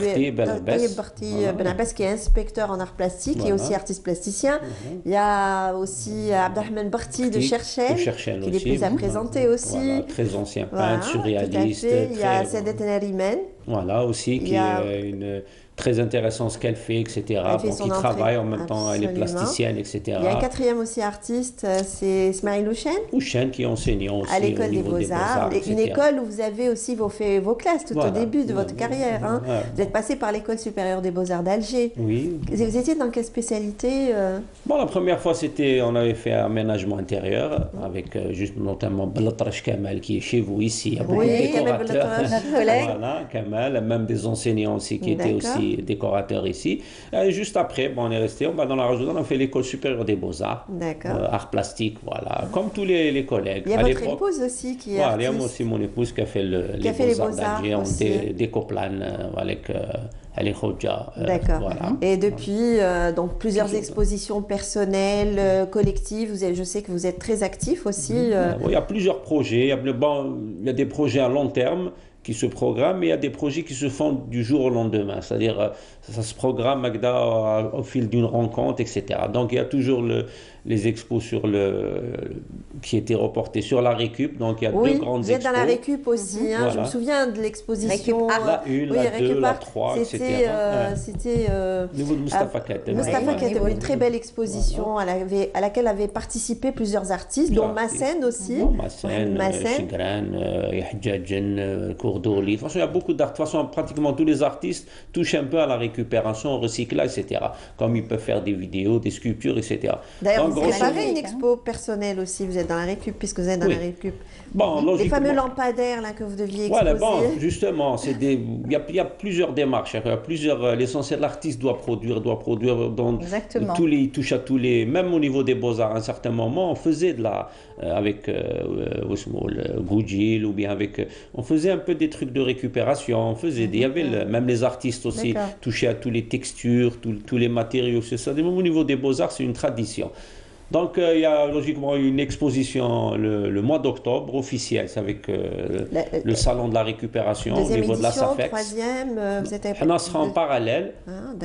Barti Ben Abbas qui est inspecteur en arts plastiques et aussi artiste plasticien. Il y a aussi Abdelrahman Barti de Cherchel qui est plus à présenter aussi. Très ancien peintre, surréaliste. Il y a Sadet Narimen. Voilà, aussi, qui est une très intéressante ce qu'elle fait, etc. Qui travaille en même temps, elle est plasticienne, etc. Il y a un 4e aussi artiste, c'est Ismail Ouchen, qui est enseignant aussi à l'école des Beaux-Arts. Une école où vous avez aussi fait vos classes tout au début de votre carrière. Hein. Vous êtes passé par l'école supérieure des Beaux-Arts d'Alger. Oui. Vous étiez dans quelle spécialité Bon, la première fois, on avait fait aménagement intérieur, avec juste notamment Belatrash Kamal, qui est chez vous ici. Il y a beaucoup de décorateurs. Voilà, Kamal, même des enseignants aussi qui étaient aussi décorateur ici. Et juste après, on est resté dans la région, on a fait l'école supérieure des Beaux-Arts. Arts plastiques, voilà. Comme tous les collègues. Il y a votre épouse aussi qui est artiste. Il y a moi aussi mon épouse qui a fait les Beaux-Arts d'Alger, on décoplane avec Ali Khoja. D'accord. Voilà. Et depuis, donc plusieurs expositions personnelles, collectives, je sais que vous êtes très actif aussi. Il y a plusieurs projets. Il y a des projets à long terme qui se programment, mais il y a des projets qui se font du jour au lendemain. C'est-à-dire, ça se programme au fil d'une rencontre, etc. Donc, il y a toujours les expos qui étaient reportés sur la Récup. Donc, il y a 2 grandes expos. Vous êtes dans la Récup aussi. Hein, voilà. Je me souviens de l'exposition. La 1, la 2, la 3, etc. C'était au niveau de Mustafa Katem. Mustafa Katem, une très belle exposition à laquelle avaient participé plusieurs artistes, dont Massen aussi. Massen, Chigran, Yahjadjen, Kourdouli. De toute façon, il y a beaucoup d'artistes. De toute façon, pratiquement tous les artistes touchent un peu à la récupération, au recyclage, etc. Comme ils peuvent faire des vidéos, des sculptures, etc. D'ailleurs, préparez une expo personnelle aussi, vous êtes dans la récup, puisque vous êtes dans la récup. Bon, les fameux lampadaires là, que vous deviez exposer. Voilà, bon, justement, il y a plusieurs démarches. L'essentiel, l'artiste doit produire dans tous les, touche à tous les, même au niveau des beaux-arts. À un certain moment, on faisait avec Goudjil, ou bien avec, on faisait un peu des trucs de récupération. On faisait, il y avait même les artistes aussi touchaient à tous les textures, tous les matériaux, c'est ça. Même au niveau des beaux-arts, c'est une tradition. Donc, il y a logiquement une exposition le mois d'octobre officielle, c'est avec le salon de la récupération au niveau de la SAFEX. Troisième, vous êtes on sera en parallèle.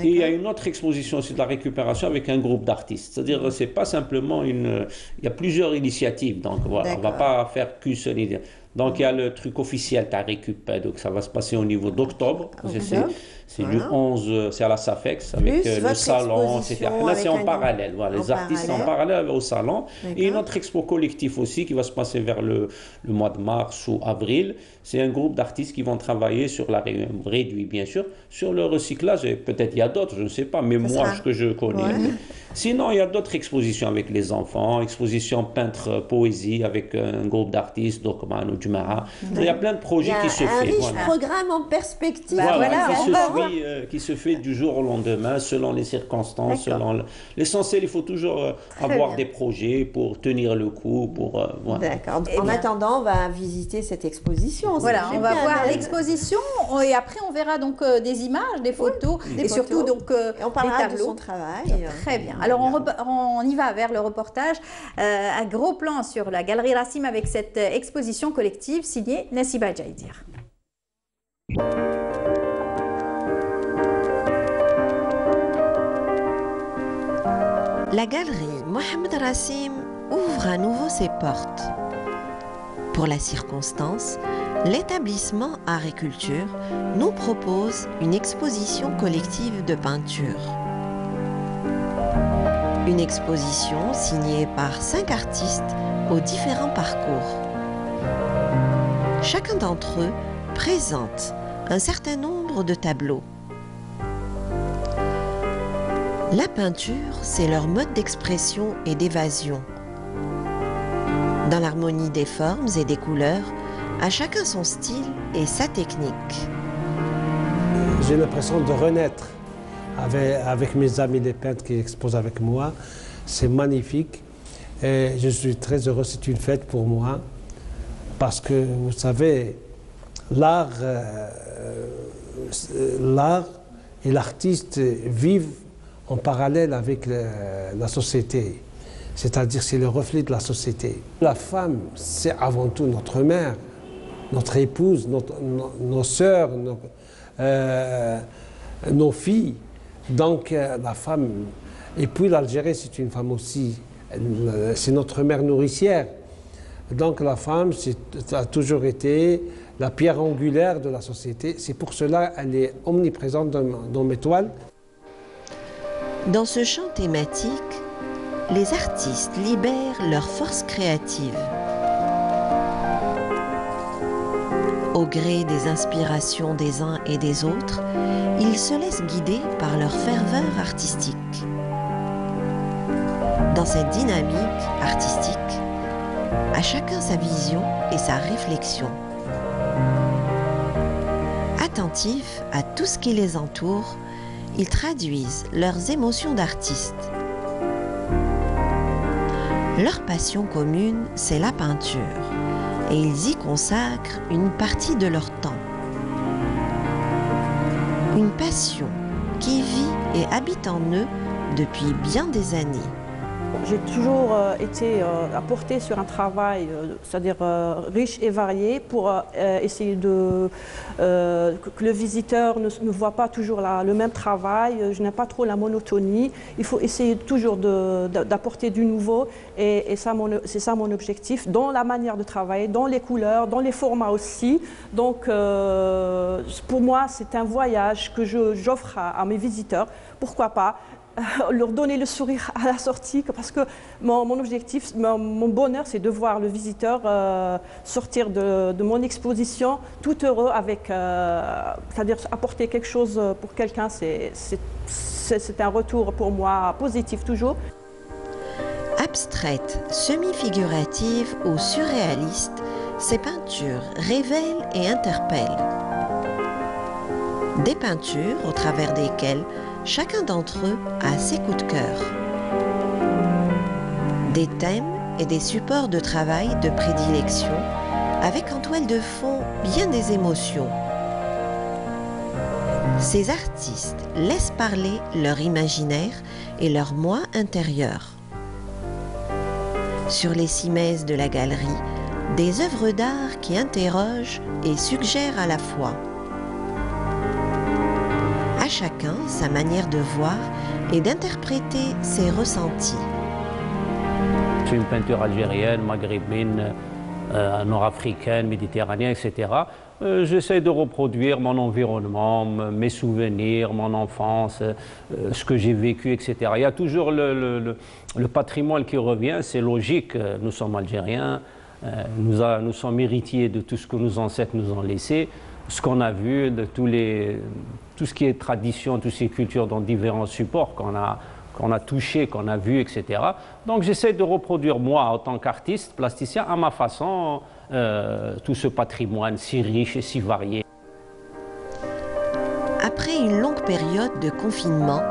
Et il y a une autre exposition aussi de la récupération avec un groupe d'artistes. C'est-à-dire, c'est pas simplement il y a plusieurs initiatives. Donc, voilà, on ne va pas faire qu'une seule idée. Donc, il y a le truc officiel, ta récup, donc ça va se passer au niveau d'octobre. C'est le 11, c'est à la SAFEX, avec le salon, etc. Là, c'est en parallèle. Voilà, les artistes sont en parallèle au salon. Et une autre expo collective aussi qui va se passer vers le mois de mars ou avril. C'est un groupe d'artistes qui vont travailler sur la réduit, bien sûr, sur le recyclage. Et peut-être il y a d'autres, je ne sais pas, mais moi, ce que je connais. Ouais. Sinon, il y a d'autres expositions avec les enfants, expositions peintre poésie avec un groupe d'artistes, Dokman ou Jumaa. Il y a plein de projets qui se font. Un riche programme en perspective. Qui se fait du jour au lendemain, selon les circonstances. L'essentiel, il faut toujours avoir des projets pour tenir le coup. D'accord. En attendant, on va visiter cette exposition. Voilà, on va voir l'exposition et après on verra donc des images, des photos et surtout donc on parlera des tableaux. De son travail. Très bien. Alors on y va vers le reportage. Un gros plan sur la galerie Rassim avec cette exposition collective signée Nessiba Jaïdir. La galerie Mohamed Rassim ouvre à nouveau ses portes. Pour la circonstance, l'établissement Art et Culture nous propose une exposition collective de peinture. Une exposition signée par 5 artistes aux différents parcours. Chacun d'entre eux présente un certain nombre de tableaux. La peinture, c'est leur mode d'expression et d'évasion. Dans l'harmonie des formes et des couleurs, à chacun son style et sa technique. J'ai l'impression de renaître avec mes amis les peintres qui exposent avec moi. C'est magnifique et je suis très heureux, c'est une fête pour moi parce que vous savez, l'art et l'artiste vivent en parallèle avec la société. C'est-à-dire c'est le reflet de la société. La femme, c'est avant tout notre mère, notre épouse, nos sœurs, nos filles. Donc la femme, et puis l'Algérie c'est une femme aussi, c'est notre mère nourricière. Donc la femme a toujours été la pierre angulaire de la société. C'est pour cela qu'elle est omniprésente dans mes toiles. Dans ce champ thématique, les artistes libèrent leur force créative. Au gré des inspirations des uns et des autres, ils se laissent guider par leur ferveur artistique. Dans cette dynamique artistique, à chacun sa vision et sa réflexion. Attentifs à tout ce qui les entoure, ils traduisent leurs émotions d'artistes. Leur passion commune, c'est la peinture, et ils y consacrent une partie de leur temps. Une passion qui vit et habite en eux depuis bien des années. J'ai toujours été apportée sur un travail, c'est-à-dire riche et varié, pour essayer que le visiteur ne voit pas toujours le même travail. Je n'aime pas trop la monotonie. Il faut essayer toujours d'apporter du nouveau, et c'est ça mon objectif, dans la manière de travailler, dans les couleurs, dans les formats aussi. Donc pour moi, c'est un voyage que j'offre à mes visiteurs. Pourquoi pas leur donner le sourire à la sortie, parce que mon objectif, mon bonheur, c'est de voir le visiteur sortir de mon exposition tout heureux, c'est-à-dire apporter quelque chose pour quelqu'un. C'est un retour pour moi positif toujours. Abstraites, semi-figuratives ou surréalistes, ces peintures révèlent et interpellent. Des peintures au travers desquelles chacun d'entre eux a ses coups de cœur. Des thèmes et des supports de travail de prédilection, avec en toile de fond bien des émotions. Ces artistes laissent parler leur imaginaire et leur moi intérieur. Sur les cimaises de la galerie, des œuvres d'art qui interrogent et suggèrent à la fois. À chacun sa manière de voir et d'interpréter ses ressentis. C'est une peinture algérienne, maghrébine, nord-africaine, méditerranéenne, etc. J'essaie de reproduire mon environnement, mes souvenirs, mon enfance, ce que j'ai vécu, etc. Il y a toujours le patrimoine qui revient, c'est logique, nous sommes algériens, nous sommes héritiers de tout ce que nos ancêtres nous ont laissé, ce qu'on a vu, de tout ce qui est tradition, toutes ces cultures dans différents supports qu'on a touché, qu'on a vu, etc. Donc j'essaie de reproduire moi, en tant qu'artiste, plasticien, à ma façon, tout ce patrimoine si riche et si varié. Après une longue période de confinement,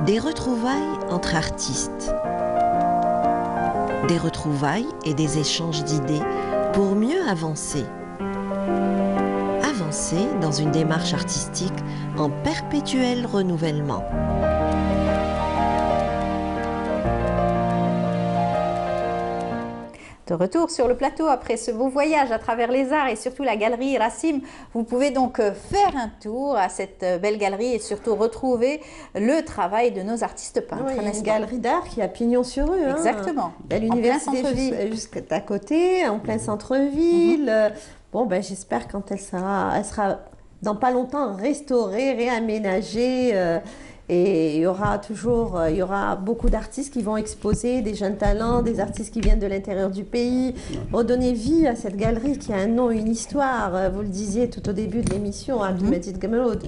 des retrouvailles entre artistes. Des retrouvailles et des échanges d'idées pour mieux avancer. Avancer dans une démarche artistique en perpétuel renouvellement. De retour sur le plateau après ce beau voyage à travers les arts et surtout la galerie Racim, vous pouvez donc faire un tour à cette belle galerie et surtout retrouver le travail de nos artistes peintres. Oui, une galerie d'art qui a pignon sur rue. Exactement. Hein. L'université juste à côté, en plein centre-ville. Bon, ben, j'espère quand elle sera dans pas longtemps restaurée, réaménagée. Et il y aura beaucoup d'artistes qui vont exposer, des jeunes talents, des artistes qui viennent de l'intérieur du pays, redonner vie à cette galerie qui a un nom, une histoire. Vous le disiez tout au début de l'émission, Abdelmajid Gameloud.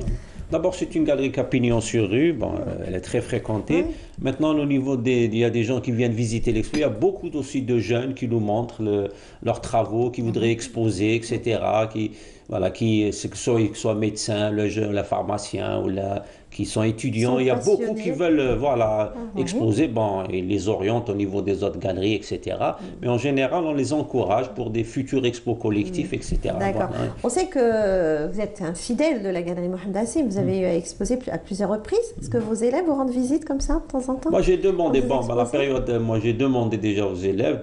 D'abord, c'est une galerie qui a pignon sur rue, bon, elle est très fréquentée. Oui. Maintenant, au niveau il y a des gens qui viennent visiter l'expo, il y a beaucoup aussi de jeunes qui nous montrent leurs travaux, qui voudraient exposer, etc., qui soient médecins, la pharmacien ou qui sont étudiants. Il y a beaucoup qui veulent exposer. Bon, ils les orientent au niveau des autres galeries, etc. Mais en général, on les encourage pour des futurs expos collectifs, etc. D'accord. Bon, on sait que vous êtes un fidèle de la galerie Mohamed Hassim. Vous avez exposé à plusieurs reprises. Est-ce que vos élèves vous rendent visite comme ça, de temps en temps? Moi, j'ai demandé, à la période, j'ai demandé déjà aux élèves,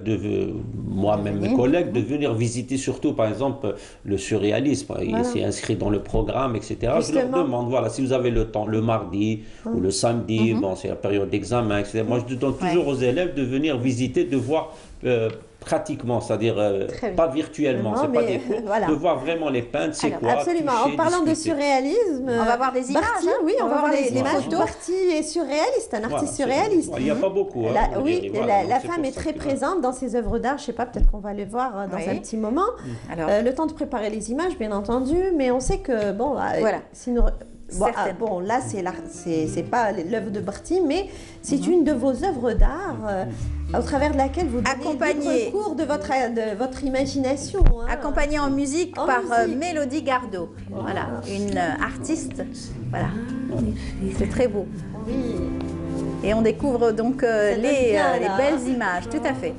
moi-même mes collègues, de venir visiter surtout, par exemple, le surréalisme. C'est inscrit dans le programme, etc. Justement. Je leur demande, voilà, si vous avez le temps, le mardi ou le samedi, bon, c'est la période d'examen, etc. Moi, je demande toujours aux élèves de venir visiter, de voir pratiquement, c'est-à-dire pas virtuellement, c'est pas des cours, de voir vraiment les peintres, c'est quoi. Absolument. Toucher, en parlant discuter. de surréalisme, on va voir des images. Barty, oui, on va voir les images. Barty est surréaliste, un artiste surréaliste. Il n'y a pas beaucoup. Oui, la femme est très présente dans ses œuvres d'art. Je ne sais pas, peut-être qu'on va les voir dans un petit moment. Alors, le temps de préparer les images, bien entendu, mais on sait que, bon, si nous... Bon, là, c'est pas l'œuvre de Barty, mais c'est une de vos œuvres d'art au travers de laquelle vous donnez cours de votre imagination. Hein. Accompagnée en musique par Mélodie Gardot. Voilà, une artiste. Voilà, c'est très beau. Oui. Et on découvre donc les belles images, tout à fait.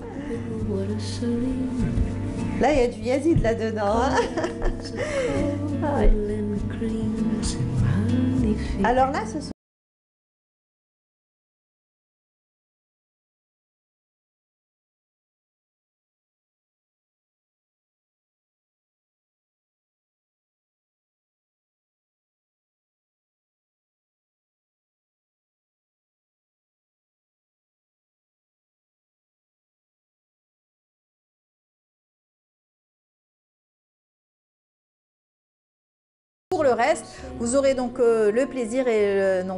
Là, il y a du Yazid là-dedans. Alors là, ce sont... Pour le reste, vous aurez donc le plaisir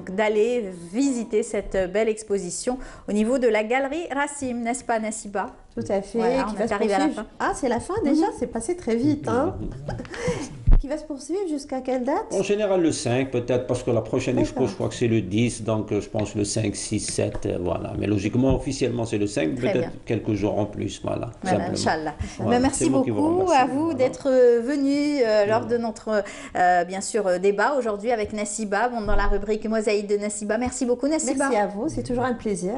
d'aller visiter cette belle exposition au niveau de la galerie Racim, n'est-ce pas, Nassiba? Tout à fait. Voilà, on est arrivé à la fin. Ah, c'est la fin déjà, c'est passé très vite. Hein. Qui va se poursuivre jusqu'à quelle date? En général, le 5, peut-être, parce que la prochaine expo, je crois que c'est le 10, donc je pense le 5, 6, 7, voilà. Mais logiquement, officiellement, c'est le 5, peut-être quelques jours en plus, voilà. Inch'Allah. Voilà, merci beaucoup à vous d'être venu lors de notre, bien sûr, débat aujourd'hui avec Nassiba, dans la rubrique Mosaïque de Nassiba. Merci beaucoup, Nassiba. Merci à vous, c'est toujours un plaisir.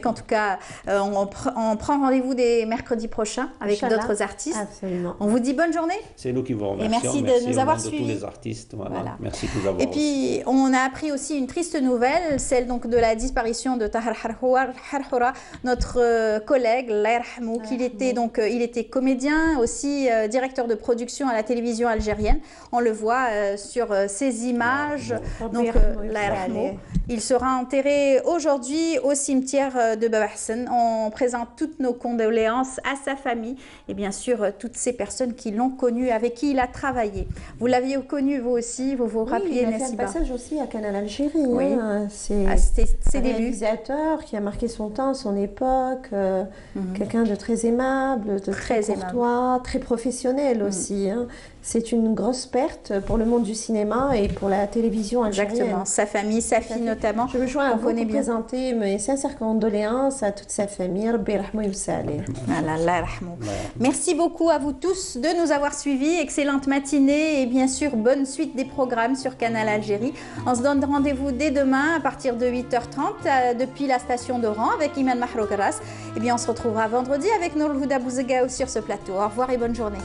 En tout cas, on prend rendez-vous dès mercredi prochain avec d'autres artistes. Absolument. On vous dit bonne journée. C'est nous qui vous remercions. Et merci de nous avoir suivis. Tous les artistes. Voilà. Merci de nous avoir. Et puis, on a appris aussi une triste nouvelle, celle donc de la disparition de Tahar Harhoura, notre collègue, il était comédien, aussi directeur de production à la télévision algérienne. On le voit sur ces images. Donc, il sera enterré aujourd'hui au cimetière de Baba Hassan. On présente toutes nos condoléances à sa famille et bien sûr toutes ces personnes qui l'ont connu, avec qui il a travaillé. Vous l'aviez connu vous aussi, vous vous rappeliez Nassiba? Il a fait un passage aussi à Canal Algérie. Oui. C'est un réalisateur qui a marqué son temps, son époque, quelqu'un de très aimable, de très courtois, très professionnel aussi. C'est une grosse perte pour le monde du cinéma et pour la télévision algérienne. Exactement, sa famille, sa fille notamment. Je me joins à vous pour présenter mes sincères condoléances à toute sa famille. Merci beaucoup à vous tous de nous avoir suivis. Excellente matinée et bien sûr bonne suite des programmes sur Canal Algérie. On se donne rendez-vous dès demain à partir de 8h30 depuis la station d'Oran avec Iman Mahrouk Ras. Et bien on se retrouvera vendredi avec Nour Houda Bouzegaou sur ce plateau. Au revoir et bonne journée.